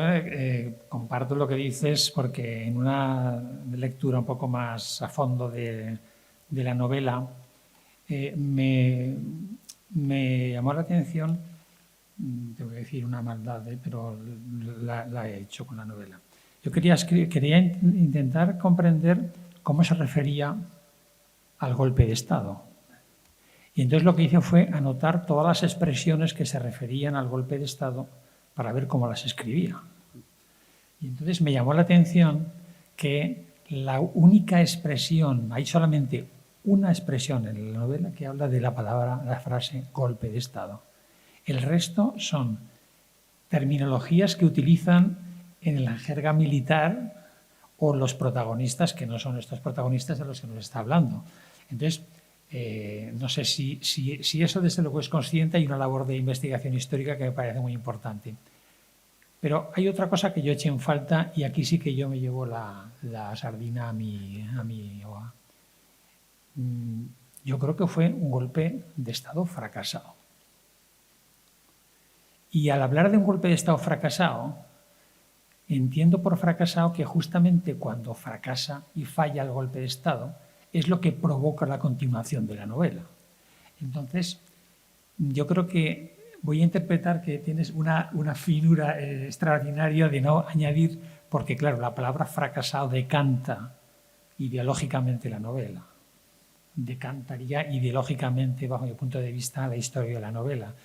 comparto lo que dices porque en una lectura un poco más a fondo de la novela me llamó la atención, te voy a decir una maldad, pero la he hecho con la novela. Yo quería intentar comprender cómo se refería al golpe de Estado. Y entonces lo que hice fue anotar todas las expresiones que se referían al golpe de Estado para ver cómo las escribía. Y entonces me llamó la atención que la única expresión, hay solamente una expresión en la novela que habla de la frase golpe de Estado. El resto son terminologías que utilizan en la jerga militar o los protagonistas, que no son estos protagonistas de los que nos está hablando. Entonces, no sé si eso desde luego es consciente, hay una labor de investigación histórica que me parece muy importante. Pero hay otra cosa que yo eché en falta y aquí sí que yo me llevo la sardina a mi hoja. Yo creo que fue un golpe de Estado fracasado. Y al hablar de un golpe de Estado fracasado, entiendo por fracasado que justamente cuando fracasa y falla el golpe de Estado es lo que provoca la continuación de la novela. Entonces, yo creo que voy a interpretar que tienes una finura extraordinaria de no añadir, porque claro, la palabra fracasado decanta ideológicamente la novela. Decantaría ideológicamente, bajo mi punto de vista, la historia de la novela.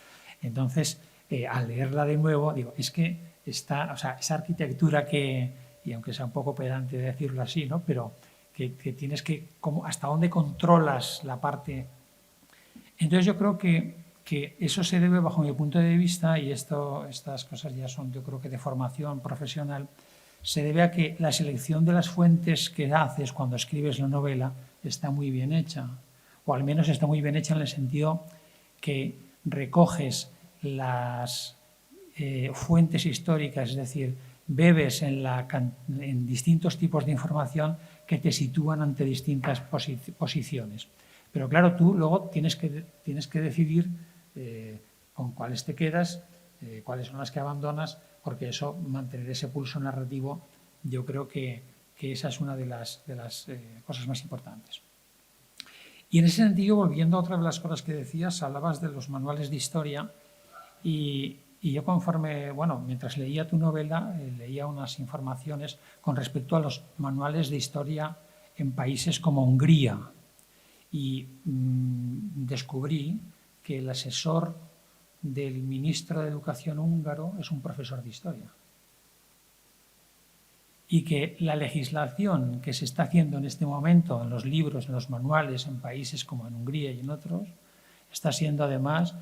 Entonces, al leerla de nuevo, digo, es que esa arquitectura que, y aunque sea un poco pedante decirlo así, ¿no? Pero que tienes que, hasta dónde controlas la parte. Entonces yo creo que eso se debe, bajo mi punto de vista, y estas cosas ya son, yo creo que de formación profesional, se debe a que la selección de las fuentes que haces cuando escribes la novela está muy bien hecha, o al menos está muy bien hecha en el sentido que recoges las fuentes históricas, es decir, bebes en distintos tipos de información que te sitúan ante distintas posiciones. Pero claro, tú luego tienes que decidir con cuáles te quedas, cuáles son las que abandonas, porque eso, mantener ese pulso narrativo, yo creo que esa es una de las cosas más importantes. Y en ese sentido, volviendo a otra de las cosas que decías, hablabas de los manuales de historia y yo conforme, mientras leía tu novela, leía unas informaciones con respecto a los manuales de historia en países como Hungría y descubrí que el asesor del ministro de Educación húngaro es un profesor de historia. Y que la legislación que se está haciendo en este momento en los libros, en los manuales, en países como en Hungría y en otros, está siendo además,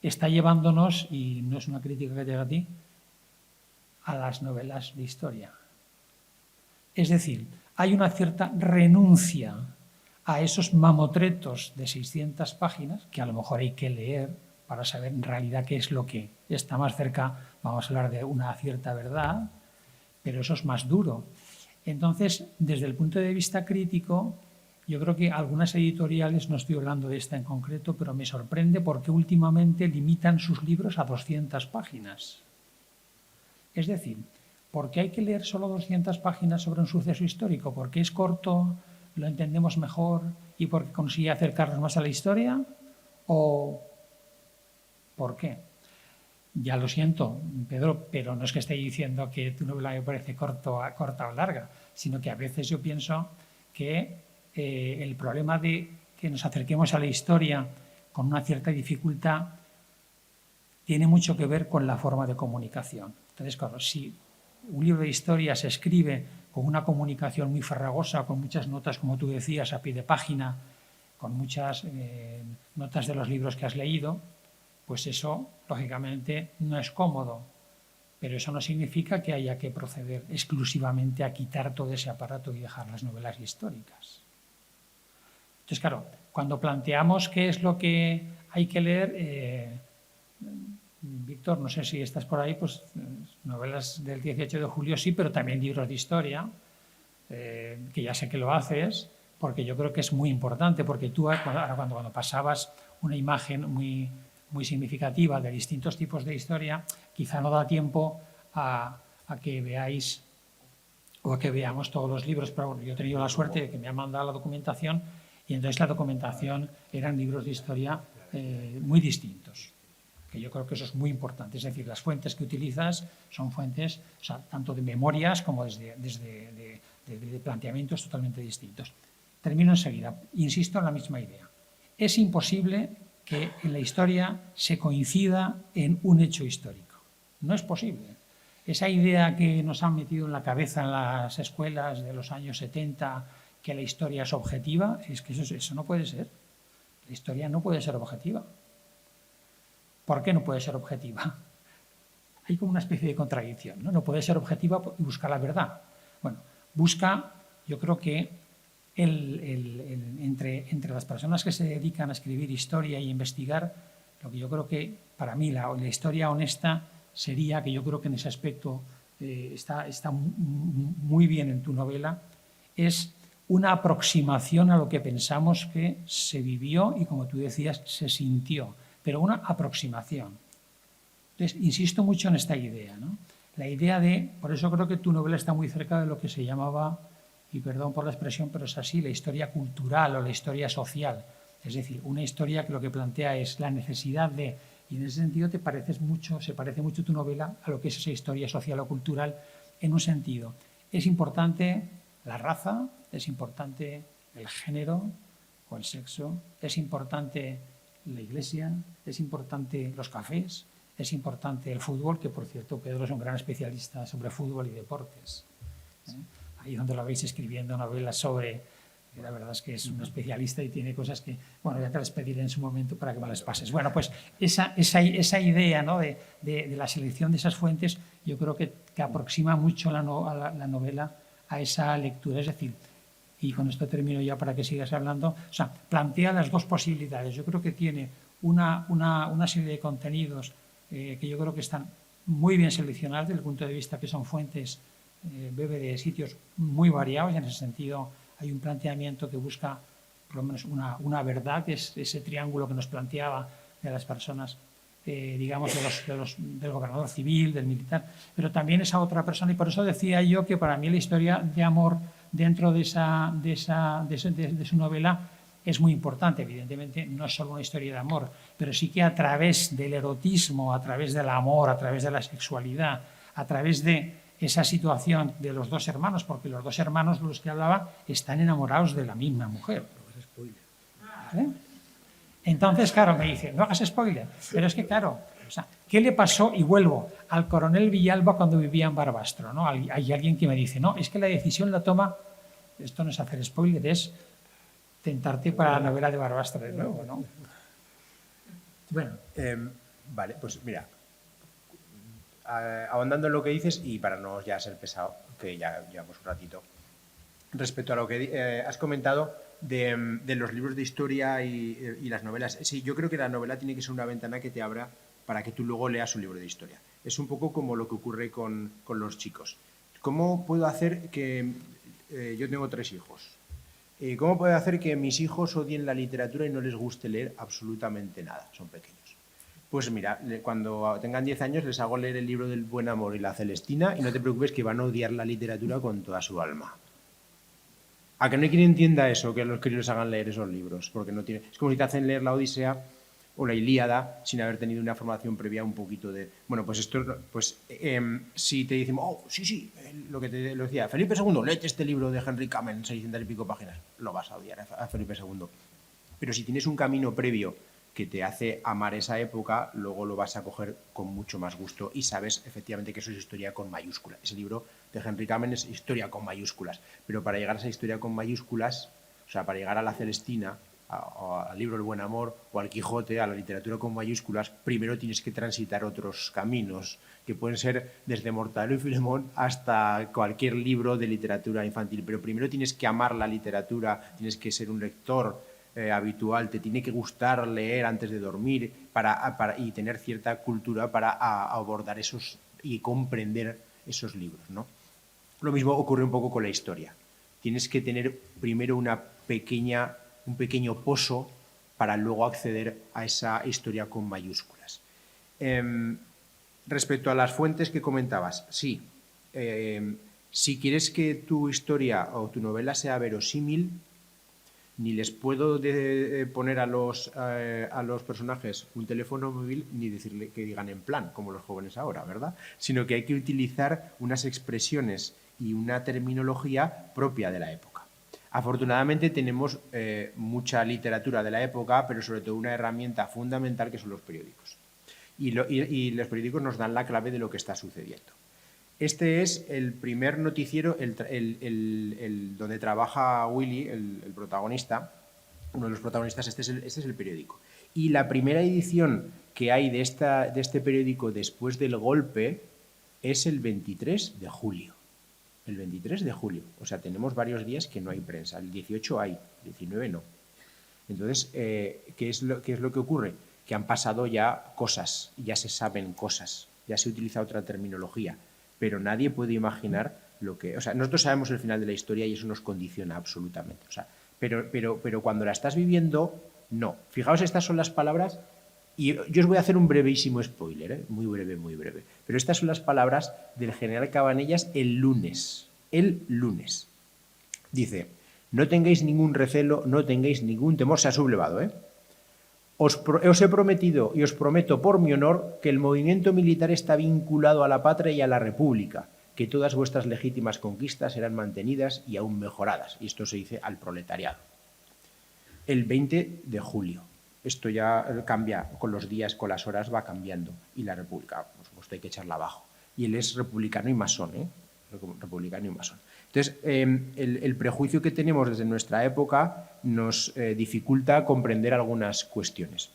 está llevándonos, y no es una crítica que te haga a ti, a las novelas de historia. Es decir, hay una cierta renuncia a esos mamotretos de 600 páginas, que a lo mejor hay que leer para saber en realidad qué es lo que está más cerca, vamos a hablar de una cierta verdad, pero eso es más duro. Entonces, desde el punto de vista crítico, yo creo que algunas editoriales, no estoy hablando de esta en concreto, pero me sorprende porque últimamente limitan sus libros a 200 páginas. Es decir, ¿por qué hay que leer solo 200 páginas sobre un suceso histórico? ¿Porque es corto, lo entendemos mejor y porque consigue acercarnos más a la historia? ¿O por qué? Ya lo siento, Pedro, pero no es que esté diciendo que tu novela me parece corta o larga, sino que a veces yo pienso que el problema de que nos acerquemos a la historia con una cierta dificultad tiene mucho que ver con la forma de comunicación. Entonces, claro, si un libro de historia se escribe con una comunicación muy farragosa, con muchas notas, como tú decías, a pie de página, con muchas notas de los libros que has leído, pues eso, lógicamente, no es cómodo. Pero eso no significa que haya que proceder exclusivamente a quitar todo ese aparato y dejar las novelas históricas. Entonces, claro, cuando planteamos qué es lo que hay que leer, Víctor, no sé si estás por ahí, pues novelas del 18 de julio sí, pero también libros de historia, que ya sé que lo haces, porque yo creo que es muy importante, porque tú ahora cuando pasabas una imagen muy significativa de distintos tipos de historia, quizá no da tiempo a que veáis o a que veamos todos los libros, pero yo he tenido la suerte de que me han mandado la documentación y entonces la documentación eran libros de historia muy distintos, que yo creo que eso es muy importante. Es decir, las fuentes que utilizas son fuentes, o sea, tanto de memorias como desde de planteamientos totalmente distintos. Termino enseguida. Insisto en la misma idea. Es imposible que en la historia se coincida en un hecho histórico. No es posible. Esa idea que nos han metido en la cabeza en las escuelas de los años 70, que la historia es objetiva, es que eso no puede ser. La historia no puede ser objetiva. ¿Por qué no puede ser objetiva? Hay como una especie de contradicción, ¿no? No puede ser objetiva y buscar la verdad. Bueno, busca, yo creo que entre las personas que se dedican a escribir historia y investigar, lo que yo creo que para mí la historia honesta sería, que yo creo que en ese aspecto está muy bien en tu novela, es una aproximación a lo que pensamos que se vivió y, como tú decías, se sintió, pero una aproximación. Entonces, insisto mucho en esta idea, ¿no? La idea por eso creo que tu novela está muy cerca de lo que se llamaba, y perdón por la expresión, pero es así, la historia cultural o la historia social. Es decir, una historia que lo que plantea es la necesidad de, y en ese sentido se parece mucho tu novela a lo que es esa historia social o cultural, en un sentido. Es importante la raza, es importante el género o el sexo, es importante la iglesia, es importante los cafés, es importante el fútbol, que por cierto Pedro es un gran especialista sobre fútbol y deportes. Ahí donde lo veis escribiendo novelas sobre, la verdad es que es un especialista y tiene cosas que, bueno, ya te las pediré en su momento para que me las pases. Bueno, pues esa idea, ¿no?, de la selección de esas fuentes, yo creo que aproxima mucho la novela a esa lectura. Es decir, y con esto termino ya para que sigas hablando, o sea, plantea las dos posibilidades. Yo creo que tiene una serie de contenidos que yo creo que están muy bien seleccionados desde el punto de vista que son fuentes, bebe de sitios muy variados, y en ese sentido hay un planteamiento que busca por lo menos una verdad, que es ese triángulo que nos planteaba de las personas, digamos, del gobernador civil, del militar, pero también esa otra persona, y por eso decía yo que para mí la historia de amor dentro de su novela es muy importante. Evidentemente no es solo una historia de amor, pero sí que a través del erotismo, a través del amor, a través de la sexualidad, a través de esa situación de los dos hermanos, porque los dos hermanos de los que hablaba están enamorados de la misma mujer. ¿Vale? Entonces, claro, me dice, no hagas spoiler, pero es que claro, o sea, ¿qué le pasó? Y vuelvo al coronel Villalba cuando vivía en Barbastro, ¿no? Hay alguien que me dice, no, es que la decisión la toma, esto no es hacer spoiler, es tentarte para la novela de Barbastro de nuevo, ¿no? Bueno. Vale, pues mira, ahondando en lo que dices, y para no ya ser pesado, que ya llevamos un ratito, respecto a lo que has comentado de los libros de historia y las novelas. Sí, yo creo que la novela tiene que ser una ventana que te abra para que tú luego leas un libro de historia. Es un poco como lo que ocurre con los chicos. ¿Cómo puedo hacer que... yo tengo 3 hijos. ¿Cómo puedo hacer que mis hijos odien la literatura y no les guste leer absolutamente nada? Son pequeños. Pues mira, cuando tengan 10 años les hago leer el libro del Buen Amor y la Celestina y no te preocupes que van a odiar la literatura con toda su alma. ¿A que no hay quien entienda eso, que a los críos les hagan leer esos libros? Porque no tiene... Es como si te hacen leer la Odisea o la Ilíada sin haber tenido una formación previa un poquito de... Bueno, pues esto, pues si te dicen, oh, sí, lo que te lo decía, Felipe II, léete este libro de Henry Kamen, 600 y pico páginas, lo vas a odiar a Felipe II. Pero si tienes un camino previo que te hace amar esa época, luego lo vas a coger con mucho más gusto y sabes efectivamente que eso es historia con mayúsculas. Ese libro de Henry Kamen es historia con mayúsculas, pero para llegar a esa historia con mayúsculas, o sea, para llegar a la Celestina, al libro El Buen Amor o al Quijote, a la literatura con mayúsculas, primero tienes que transitar otros caminos, que pueden ser desde Mortadelo y Filemón hasta cualquier libro de literatura infantil, pero primero tienes que amar la literatura, tienes que ser un lector habitual, te tiene que gustar leer antes de dormir y tener cierta cultura para abordar esos y comprender esos libros, ¿no? Lo mismo ocurre un poco con la historia. Tienes que tener primero un pequeño pozo para luego acceder a esa historia con mayúsculas. Respecto a las fuentes que comentabas, sí. Si quieres que tu historia o tu novela sea verosímil, ni les puedo poner a los personajes un teléfono móvil ni decirle que digan en plan, como los jóvenes ahora, ¿verdad? Sino que hay que utilizar unas expresiones y una terminología propia de la época. Afortunadamente tenemos mucha literatura de la época, pero sobre todo una herramienta fundamental que son los periódicos. Y los periódicos nos dan la clave de lo que está sucediendo. Este es el primer noticiero donde trabaja Willy, el protagonista, uno de los protagonistas, este es el periódico. Y la primera edición que hay de este periódico después del golpe es el 23 de julio. El 23 de julio. O sea, tenemos varios días que no hay prensa. El 18 hay, el 19 no. Entonces, ¿qué es lo que ocurre? Que han pasado ya cosas, ya se saben cosas, ya se utiliza otra terminología. Pero nadie puede imaginar lo que... O sea, nosotros sabemos el final de la historia y eso nos condiciona absolutamente. O sea, pero cuando la estás viviendo, no. Fijaos, estas son las palabras... Y yo os voy a hacer un brevísimo spoiler, muy breve, muy breve. Pero estas son las palabras del general Cabanellas el lunes. El lunes. Dice, no tengáis ningún recelo, no tengáis ningún temor. Se ha sublevado, ¿eh? Os he prometido y os prometo por mi honor que el movimiento militar está vinculado a la patria y a la república, que todas vuestras legítimas conquistas serán mantenidas y aún mejoradas. Y esto se dice al proletariado. El 20 de julio. Esto ya cambia con los días, con las horas va cambiando. Y la república, por supuesto, hay que echarla abajo. Y él es republicano y masón, ¿eh? Republicano y masón. Entonces, el prejuicio que tenemos desde nuestra época nos dificulta comprender algunas cuestiones.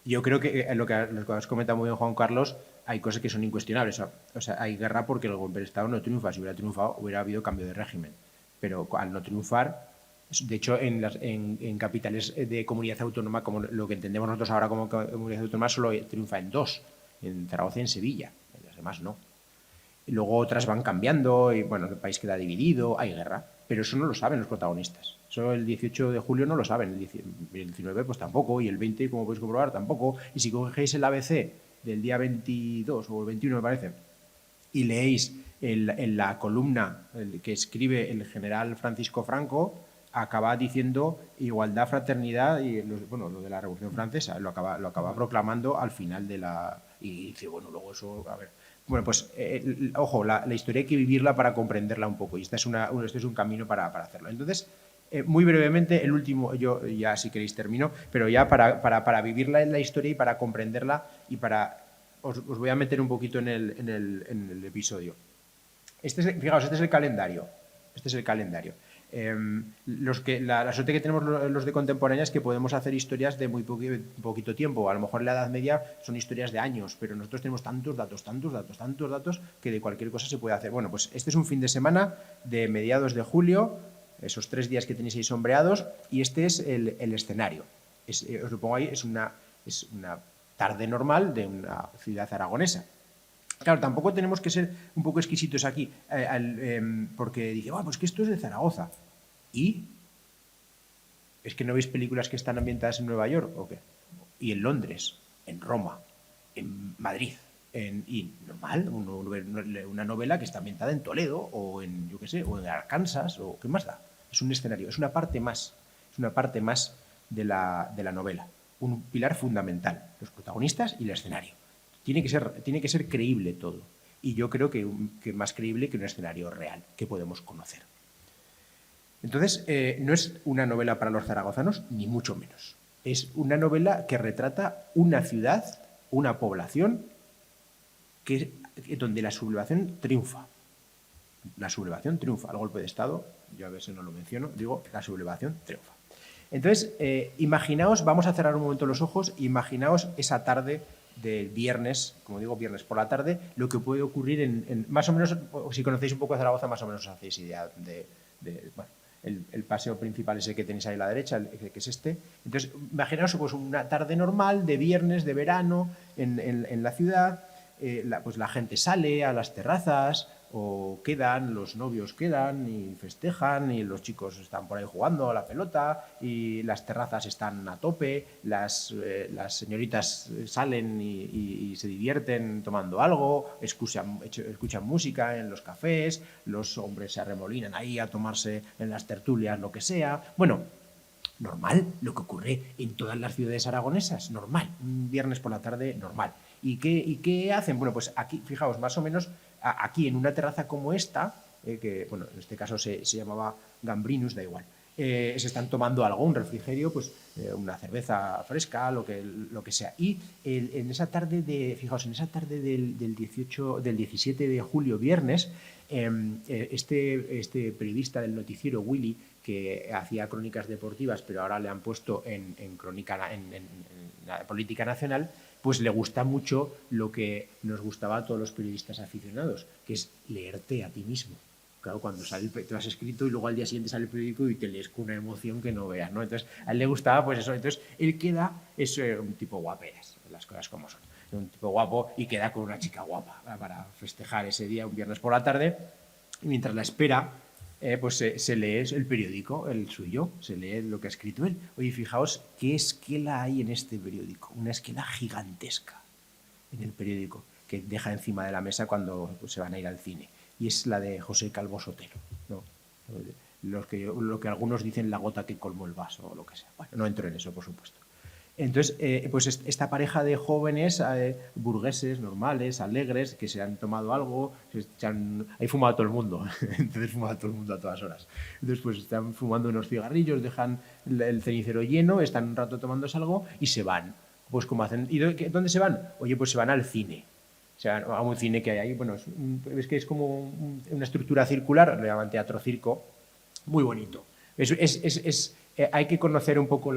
Yo creo que lo que has comentado muy bien, Juan Carlos, hay cosas que son incuestionables. O sea, hay guerra porque el golpe de Estado no triunfa. Si hubiera triunfado, hubiera habido cambio de régimen. Pero al no triunfar, de hecho, en capitales de comunidad autónoma, como lo que entendemos nosotros ahora como comunidad autónoma, solo triunfa en dos, en Zaragoza y en Sevilla. En las demás no. Y luego otras van cambiando y, bueno, el país queda dividido, hay guerra. Pero eso no lo saben los protagonistas. Eso el 18 de julio no lo saben, el 19 pues tampoco, y el 20, como podéis comprobar, tampoco. Y si cogéis el ABC del día 22 o el 21, me parece, y leéis en la columna que escribe el general Francisco Franco, acaba diciendo igualdad, fraternidad y lo de la Revolución Francesa, lo acaba proclamando al final de la... Y dice, bueno, luego eso, a ver... Bueno, pues, ojo, la historia hay que vivirla para comprenderla un poco y este es un camino para hacerlo. Entonces, muy brevemente, el último, yo ya si queréis termino, pero ya para vivirla en la historia y para comprenderla y para... Os voy a meter un poquito en el episodio. Fijaos, este es el calendario. La suerte que tenemos los de contemporánea es que podemos hacer historias de muy poquito tiempo. A lo mejor en la Edad Media son historias de años, pero nosotros tenemos tantos datos que de cualquier cosa se puede hacer. Bueno, pues este es un fin de semana de mediados de julio, esos 3 días que tenéis ahí sombreados, y este es el escenario. Os lo pongo ahí, es una tarde normal de una ciudad aragonesa. Claro, tampoco tenemos que ser un poco exquisitos aquí, porque dice, pues que esto es de Zaragoza. ¿Y? ¿Es que no veis películas que están ambientadas en Nueva York o qué? Y en Londres, en Roma, en Madrid, y normal, una novela que está ambientada en Toledo o en, yo qué sé, o en Arkansas, o ¿qué más da? Es un escenario, es una parte más de la novela, un pilar fundamental, los protagonistas y el escenario. Tiene que ser creíble todo. Y yo creo que más creíble que un escenario real que podemos conocer. Entonces, no es una novela para los zaragozanos, ni mucho menos. Es una novela que retrata una ciudad, una población, donde la sublevación triunfa. La sublevación triunfa. El golpe de Estado, yo a veces no lo menciono, digo, la sublevación triunfa. Entonces, imaginaos, vamos a cerrar un momento los ojos, imaginaos esa tarde del viernes, como digo, viernes por la tarde, lo que puede ocurrir en más o menos, si conocéis un poco de Zaragoza, más o menos os hacéis idea de bueno, el paseo principal ese que tenéis ahí a la derecha, que es este. Entonces, imaginaos pues, una tarde normal de viernes, de verano, en la ciudad, pues la gente sale a las terrazas, o quedan, los novios quedan y festejan y los chicos están por ahí jugando a la pelota y las terrazas están a tope, las señoritas salen y se divierten tomando algo, escuchan música en los cafés, los hombres se arremolinan ahí a tomarse en las tertulias lo que sea. Bueno, normal, lo que ocurre en todas las ciudades aragonesas, normal, un viernes por la tarde, normal. ¿Y qué hacen? Bueno, pues aquí, fijaos, más o menos, aquí en una terraza como esta, que bueno, en este caso se llamaba Gambrinus, da igual, se están tomando algo, un refrigerio, pues una cerveza fresca, lo que sea. Y en esa tarde fijaos, en esa tarde del 17 de julio, viernes, este periodista del noticiero, Willy, que hacía crónicas deportivas, pero ahora le han puesto en crónica en la política nacional, pues le gusta mucho lo que nos gustaba a todos los periodistas aficionados, que es leerte a ti mismo. Claro, cuando te lo has escrito y luego al día siguiente sale el periódico y te lees con una emoción que no veas, ¿no? Entonces, a él le gustaba pues eso. Entonces, él es un tipo guaperas, las cosas como son. Un tipo guapo y queda con una chica guapa para festejar ese día, un viernes por la tarde, y mientras la espera, pues se lee el periódico, el suyo, se lee lo que ha escrito él. Oye, fijaos qué esquela hay en este periódico, una esquela gigantesca en el periódico que deja encima de la mesa cuando pues, se van a ir al cine. Y es la de José Calvo Sotelo, ¿no? Lo que algunos dicen la gota que colmó el vaso o lo que sea. Bueno, no entro en eso, por supuesto. Entonces, pues esta pareja de jóvenes burgueses, normales, alegres, que se han tomado algo, ahí fumado todo el mundo, entonces fumaba todo el mundo a todas horas. Entonces, pues están fumando unos cigarrillos, dejan el cenicero lleno, están un rato tomándose algo y se van. Pues como hacen. ¿Y dónde se van? Oye, pues se van al cine. O sea, a un cine que hay ahí, bueno, es que es como una estructura circular, lo llaman teatro circo, muy bonito. Hay que conocer un poco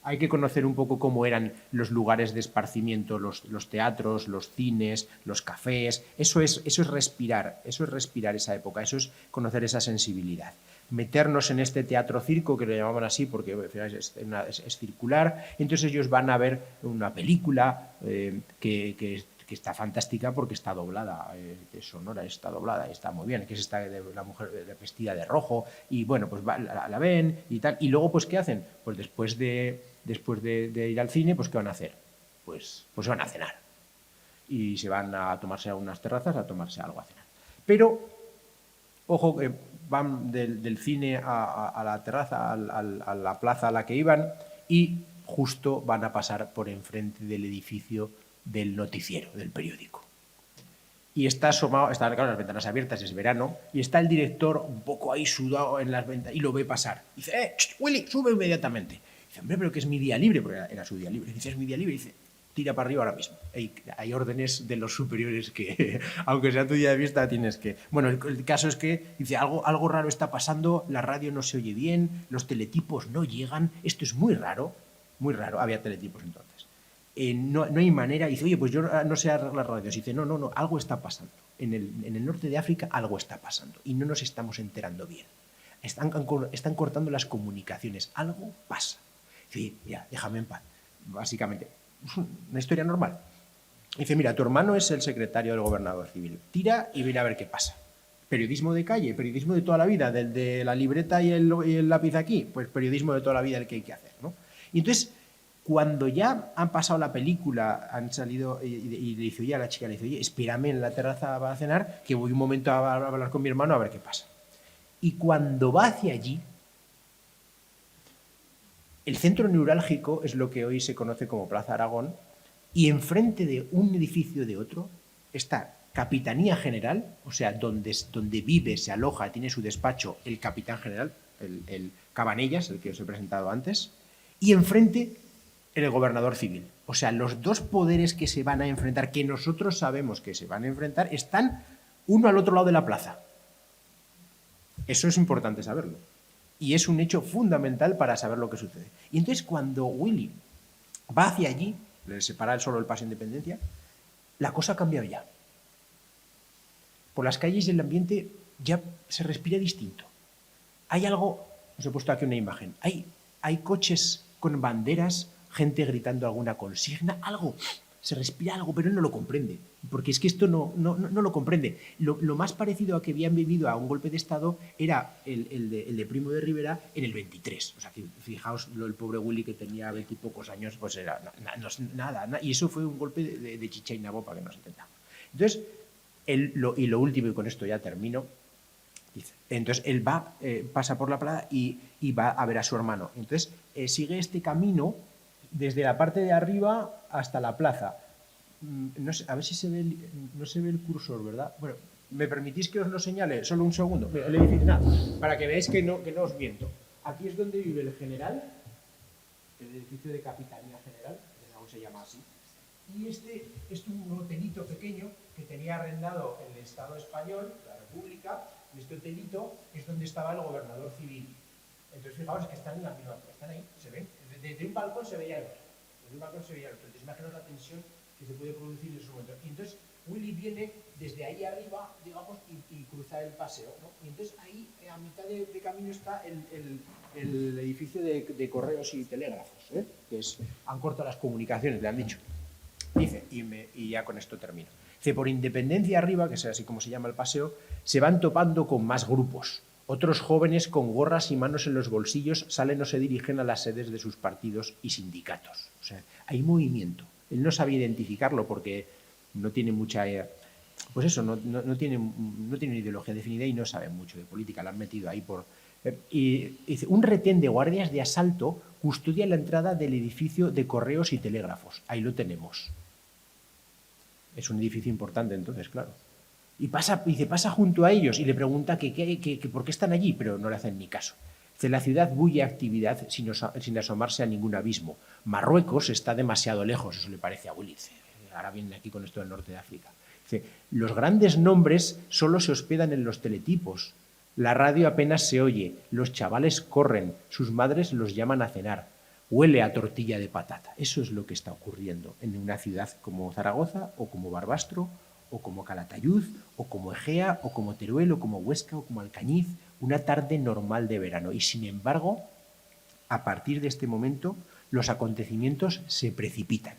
hay que conocer un poco cómo eran los lugares de esparcimiento, los teatros, los cines, los cafés. Eso es respirar esa época, eso es conocer esa sensibilidad. Meternos en este teatro circo, que lo llamaban así porque es circular, entonces ellos van a ver una película que está fantástica porque está doblada, de sonora está doblada, y está muy bien, que es esta de la mujer vestida de rojo, y bueno, pues la ven y tal, y luego pues ¿qué hacen? Pues después de ir al cine, pues ¿qué van a hacer? Pues van a cenar, y se van a tomarse a unas terrazas a tomarse algo a cenar. Pero, ojo, que van del cine a la terraza, a la plaza a la que iban, y justo van a pasar por enfrente del edificio del noticiero, del periódico. Y está asomado, están claro, las ventanas abiertas, es verano, y está el director un poco ahí sudado en las ventanas y lo ve pasar. Dice, Willy, sube inmediatamente. Dice, hombre, pero que es mi día libre, porque era su día libre. Dice, es mi día libre. Dice, tira para arriba ahora mismo. Hay órdenes de los superiores que, aunque sea tu día de fiesta, tienes que... Bueno, el caso es que, dice, algo raro está pasando, la radio no se oye bien, los teletipos no llegan, esto es muy raro, había teletipos entonces. No hay manera, y dice, oye, pues yo no sé arreglar radios. Y dice, no, algo está pasando. En el norte de África algo está pasando y no nos estamos enterando bien. Están cortando las comunicaciones, algo pasa. Dice, ya, déjame en paz. Básicamente, una historia normal. Dice, mira, tu hermano es el secretario del gobernador civil. Tira y mira a ver qué pasa. Periodismo de calle, periodismo de toda la vida, del de la libreta y el lápiz aquí, pues periodismo de toda la vida el que hay que hacer, ¿no? Y entonces, cuando ya han pasado la película, han salido y le dice, oye, a la chica, le dice, oye, espérame en la terraza para cenar, que voy un momento a hablar con mi hermano a ver qué pasa. Y cuando va hacia allí, el centro neurálgico es lo que hoy se conoce como Plaza Aragón, y enfrente de un edificio de otro está Capitanía General, o sea, donde vive, se aloja, tiene su despacho el capitán general, el Cabanellas, el que os he presentado antes, y enfrente el gobernador civil. O sea, los dos poderes que se van a enfrentar, que nosotros sabemos que se van a enfrentar, están uno al otro lado de la plaza. Eso es importante saberlo. Y es un hecho fundamental para saber lo que sucede. Y entonces cuando Willy va hacia allí, le separa solo el paso de Independencia, la cosa ha cambiado ya. Por las calles y el ambiente ya se respira distinto. Hay algo, os he puesto aquí una imagen, hay coches con banderas, gente gritando alguna consigna, algo, se respira algo, pero él no lo comprende, porque es que esto no lo comprende. Lo más parecido a que habían vivido a un golpe de Estado era el de Primo de Rivera en el 23. O sea, que fijaos, el pobre Willy que tenía 20 y pocos años, pues era nada. Y eso fue un golpe de chicha y nabo para que nos entendamos. Entonces, lo último, y con esto ya termino, dice, entonces él pasa por la plaza y va a ver a su hermano. Entonces, sigue este camino desde la parte de arriba hasta la plaza. No sé, a ver si se ve no se ve el cursor, ¿verdad? Bueno, ¿me permitís que os lo señale? Solo un segundo. Mira, el edificio, nada, para que veáis que no os miento. Aquí es donde vive el general, el edificio de Capitanía General, aún se llama así. Y este es un hotelito pequeño que tenía arrendado el Estado español, la República, y este hotelito es donde estaba el gobernador civil. Entonces, fijaos que están en la misma, están ahí, se ven. Desde un balcón se veía el otro. Desde un balcón se veía el otro. Entonces, imaginaos la tensión que se puede producir en ese momento. Y entonces, Willy viene desde ahí arriba, digamos, y cruza el paseo, ¿no? Y entonces ahí, a mitad de camino, está el edificio de correos y telégrafos, que han cortado las comunicaciones, le han dicho. Dice, y ya con esto termino. Dice, por Independencia arriba, que es así como se llama el paseo, se van topando con más grupos. Otros jóvenes con gorras y manos en los bolsillos salen o se dirigen a las sedes de sus partidos y sindicatos. O sea, hay movimiento. Él no sabe identificarlo porque no tiene mucha... Pues eso, no tiene una ideología definida y no sabe mucho de política. La han metido ahí por... Y dice, un retén de guardias de asalto custodia la entrada del edificio de correos y telégrafos. Ahí lo tenemos. Es un edificio importante entonces, claro. Y pasa junto a ellos y le pregunta que por qué están allí, pero no le hacen ni caso. Dice, la ciudad bulle actividad sin asomarse a ningún abismo. Marruecos está demasiado lejos, eso le parece a Willy. Dice, ahora viene aquí con esto del norte de África. Dice, los grandes nombres solo se hospedan en los teletipos. La radio apenas se oye, los chavales corren, sus madres los llaman a cenar. Huele a tortilla de patata. Eso es lo que está ocurriendo en una ciudad como Zaragoza o como Barbastro o como Calatayud o como Egea o como Teruel o como Huesca o como Alcañiz, una tarde normal de verano. Y sin embargo, a partir de este momento, los acontecimientos se precipitan.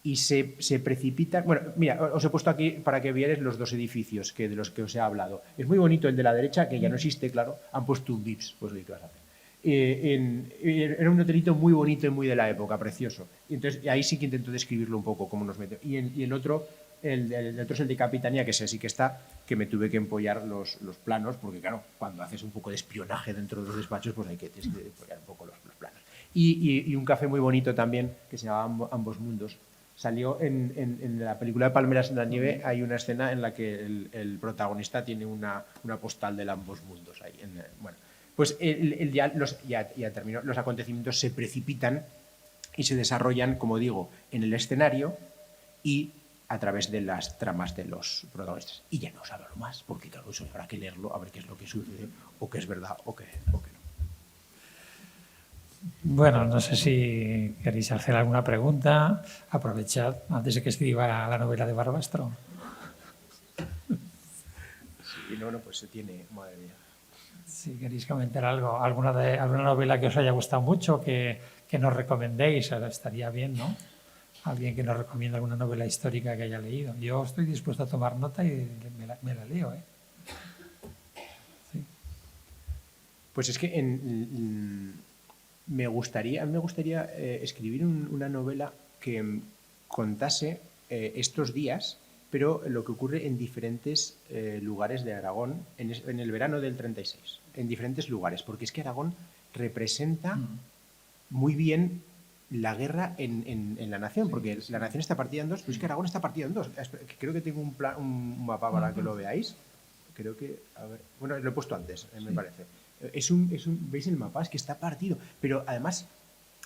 Y se precipitan... Bueno, mira, os he puesto aquí para que vierais los dos edificios de los que os he hablado. Es muy bonito el de la derecha, que ya no existe, claro. Han puesto un Vips, pues ¿qué vas a hacer? Era un hotelito muy bonito y muy de la época, precioso. Y entonces ahí sí que intento describirlo un poco, cómo nos mete. Y el otro, el otro es el de Capitanía, que ese sí que está, que me tuve que empollar los planos, porque claro, cuando haces un poco de espionaje dentro de los despachos, pues hay que empollar un poco los planos. Y un café muy bonito también, que se llama Ambos Mundos. Salió en la película de Palmeras en la nieve, hay una escena en la que el protagonista tiene una postal de Ambos Mundos ahí. Bueno, pues ya terminó. Los acontecimientos se precipitan y se desarrollan, como digo, en el escenario y a través de las tramas de los protagonistas. Y ya no os hablo más, porque claro, eso habrá que leerlo, a ver qué es lo que sucede, o qué es verdad, o qué no. Bueno, no sé si queréis hacer alguna pregunta. Aprovechad antes de que escriba la novela de Barbastro. Sí, no, pues se tiene, madre mía. Si queréis comentar algo, alguna novela que os haya gustado mucho, que nos recomendéis, estaría bien, ¿no? Alguien que nos recomienda alguna novela histórica que haya leído. Yo estoy dispuesto a tomar nota y me la leo, ¿eh? Sí. Pues es que me gustaría escribir una novela que contase estos días, pero lo que ocurre en diferentes lugares de Aragón en el verano del 36, en diferentes lugares, porque es que Aragón representa muy bien la guerra en la nación, porque la nación está partida en dos, pero es que Aragón está partida en dos. Creo que tengo un mapa para que lo veáis. Creo que, a ver, bueno, lo he puesto antes, me parece. ¿Veis el mapa? Es que está partido. Pero además,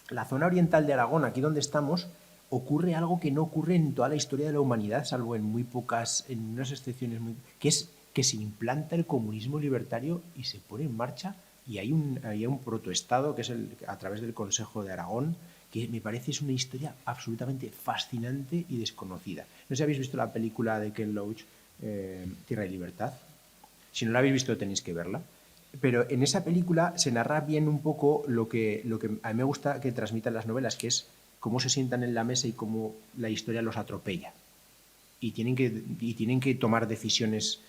la zona oriental de Aragón, aquí donde estamos, ocurre algo que no ocurre en toda la historia de la humanidad, salvo en muy pocas, en unas excepciones, que es que se implanta el comunismo libertario y se pone en marcha, y hay un protoestado que es a través del Consejo de Aragón, que me parece es una historia absolutamente fascinante y desconocida. No sé si habéis visto la película de Ken Loach, Tierra y Libertad. Si no la habéis visto tenéis que verla. Pero en esa película se narra bien un poco lo que a mí me gusta que transmitan las novelas, que es cómo se sientan en la mesa y cómo la historia los atropella. Y tienen que tomar decisiones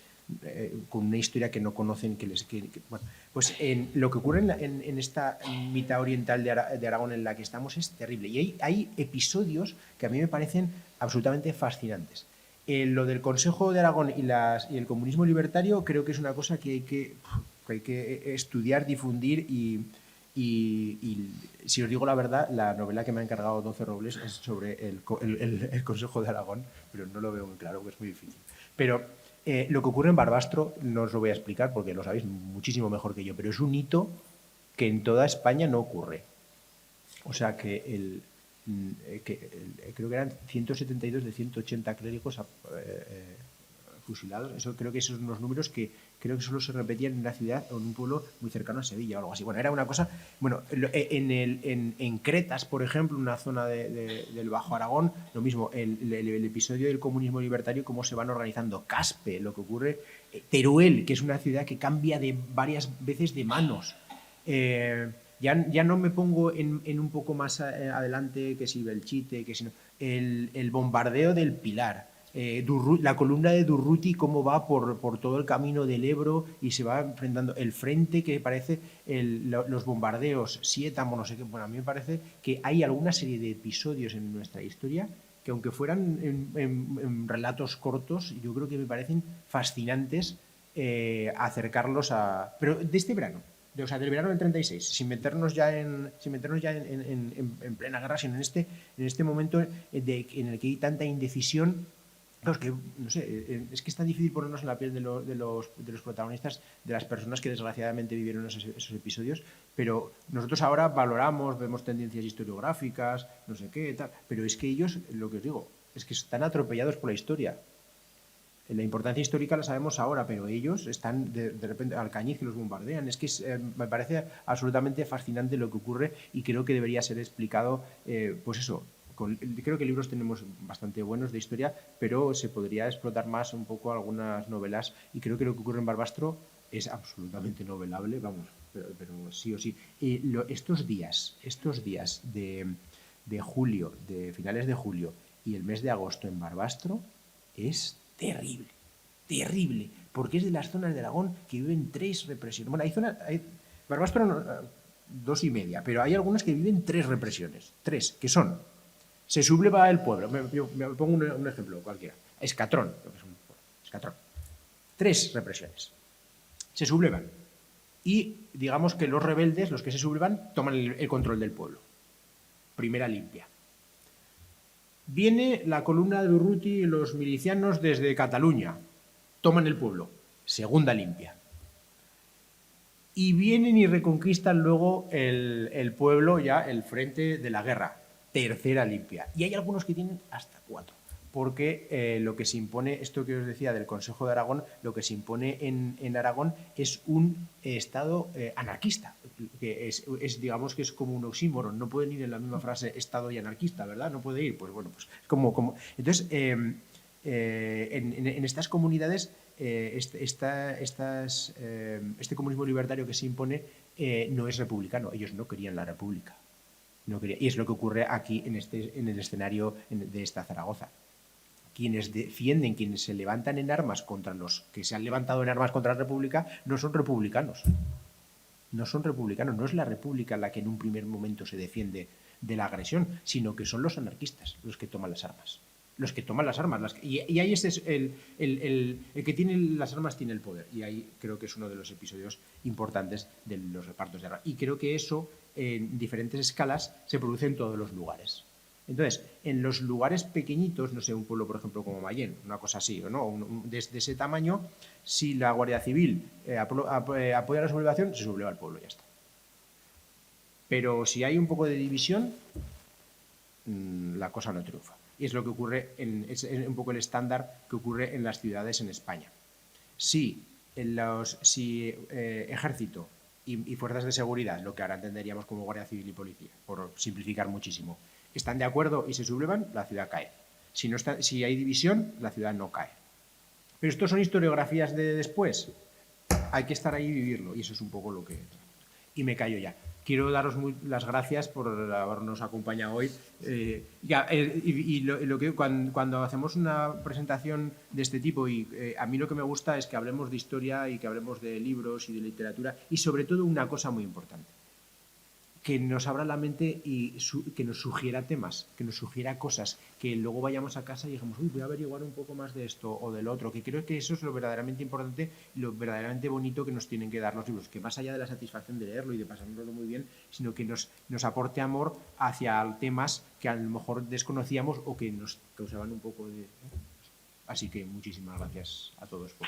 con una historia que no conocen. Bueno, pues lo que ocurre en esta mitad oriental de Aragón en la que estamos es terrible. Y hay episodios que a mí me parecen absolutamente fascinantes. Lo del Consejo de Aragón y el comunismo libertario creo que es una cosa que hay que estudiar, difundir y si os digo la verdad, la novela que me ha encargado 12 Robles es sobre el Consejo de Aragón, pero no lo veo muy claro, que es muy difícil. Pero lo que ocurre en Barbastro no os lo voy a explicar porque lo sabéis muchísimo mejor que yo, pero es un hito que en toda España no ocurre. O sea que creo que eran 172 de 180 clérigos fusilados. Eso creo que esos son unos números que creo que solo se repetían en una ciudad o en un pueblo muy cercano a Sevilla o algo así. Bueno, era una cosa. Bueno, en Cretas, por ejemplo, una zona del Bajo Aragón, lo mismo, el episodio del comunismo libertario, cómo se van organizando. Caspe, lo que ocurre. Teruel, que es una ciudad que cambia varias veces de manos. Ya no me pongo en un poco más adelante, que si Belchite, que si no, el bombardeo del Pilar. La columna de Durruti, cómo va por todo el camino del Ebro y se va enfrentando el frente que parece los bombardeos, Sietamo, no sé qué. Bueno, a mí me parece que hay alguna serie de episodios en nuestra historia que, aunque fueran en relatos cortos, yo creo que me parecen fascinantes acercarlos a. Pero de este verano. O sea, del verano del 36, sin meternos ya en plena guerra, sino en este momento en el que hay tanta indecisión. Claro, es que, no sé, es que es tan difícil ponernos en la piel de los protagonistas, de las personas que desgraciadamente vivieron esos episodios, pero nosotros ahora valoramos, vemos tendencias historiográficas, no sé qué, tal, pero es que ellos, lo que os digo, es que están atropellados por la historia. La importancia histórica la sabemos ahora, pero ellos están de repente Alcañiz que los bombardean. Es que me parece absolutamente fascinante lo que ocurre y creo que debería ser explicado, pues eso. Creo que libros tenemos bastante buenos de historia, pero se podría explotar más un poco algunas novelas y creo que lo que ocurre en Barbastro es absolutamente novelable, vamos, pero sí o sí. Estos días de julio, de finales de julio y el mes de agosto en Barbastro es terrible, terrible, porque es de las zonas de Aragón que viven 3 represiones. Bueno, Barbastro 2,5, pero hay algunas que viven 3 represiones, 3, que son, se subleva el pueblo, me pongo un ejemplo cualquiera, Escatrón, 3 represiones, se sublevan, y digamos que los rebeldes, los que se sublevan, toman el control del pueblo, primera limpia. Viene la columna de Durruti y los milicianos desde Cataluña. Toman el pueblo. Segunda limpia. Y vienen y reconquistan luego el pueblo, ya el frente de la guerra. Tercera limpia. Y hay algunos que tienen hasta 4. Porque lo que se impone, esto que os decía del Consejo de Aragón, lo que se impone en Aragón es un Estado anarquista, que digamos que es como un oxímoron, no pueden ir en la misma frase Estado y anarquista, ¿verdad? No puede ir, pues bueno, pues como. Entonces, en estas comunidades, este comunismo libertario que se impone no es republicano, ellos no querían la república. Y es lo que ocurre aquí en el escenario de esta Zaragoza. Quienes defienden, quienes se levantan en armas contra los que se han levantado en armas contra la República, no son republicanos. No son republicanos, no es la República la que en un primer momento se defiende de la agresión, sino que son los anarquistas los que toman las armas. Los que toman las armas. Y ahí es el que tiene las armas tiene el poder. Y ahí creo que es uno de los episodios importantes de los repartos de armas. Y creo que eso, en diferentes escalas, se produce en todos los lugares. Entonces, en los lugares pequeñitos, no sé, un pueblo, por ejemplo, como Mayén, una cosa así, o no, de ese tamaño, si la Guardia Civil apoya la sublevación, se subleva el pueblo, ya está. Pero si hay un poco de división, la cosa no triunfa. Y es lo que ocurre, es un poco el estándar que ocurre en las ciudades en España. Si ejército y fuerzas de seguridad, lo que ahora entenderíamos como Guardia Civil y Policía, por simplificar muchísimo, están de acuerdo y se sublevan, la ciudad cae. Si hay división, la ciudad no cae. Pero estos son historiografías de después. Hay que estar ahí y vivirlo, y eso es un poco lo que... Y me callo ya. Quiero daros las gracias por habernos acompañado hoy. Cuando hacemos una presentación de este tipo, a mí lo que me gusta es que hablemos de historia y que hablemos de libros y de literatura, y sobre todo una cosa muy importante, que nos abra la mente y que nos sugiera temas, que nos sugiera cosas, que luego vayamos a casa y digamos, uy, voy a averiguar un poco más de esto o del otro, que creo que eso es lo verdaderamente importante y lo verdaderamente bonito que nos tienen que dar los libros, que más allá de la satisfacción de leerlo y de pasárnoslo muy bien, sino que nos aporte amor hacia temas que a lo mejor desconocíamos o que nos causaban un poco de... Así que muchísimas gracias a todos por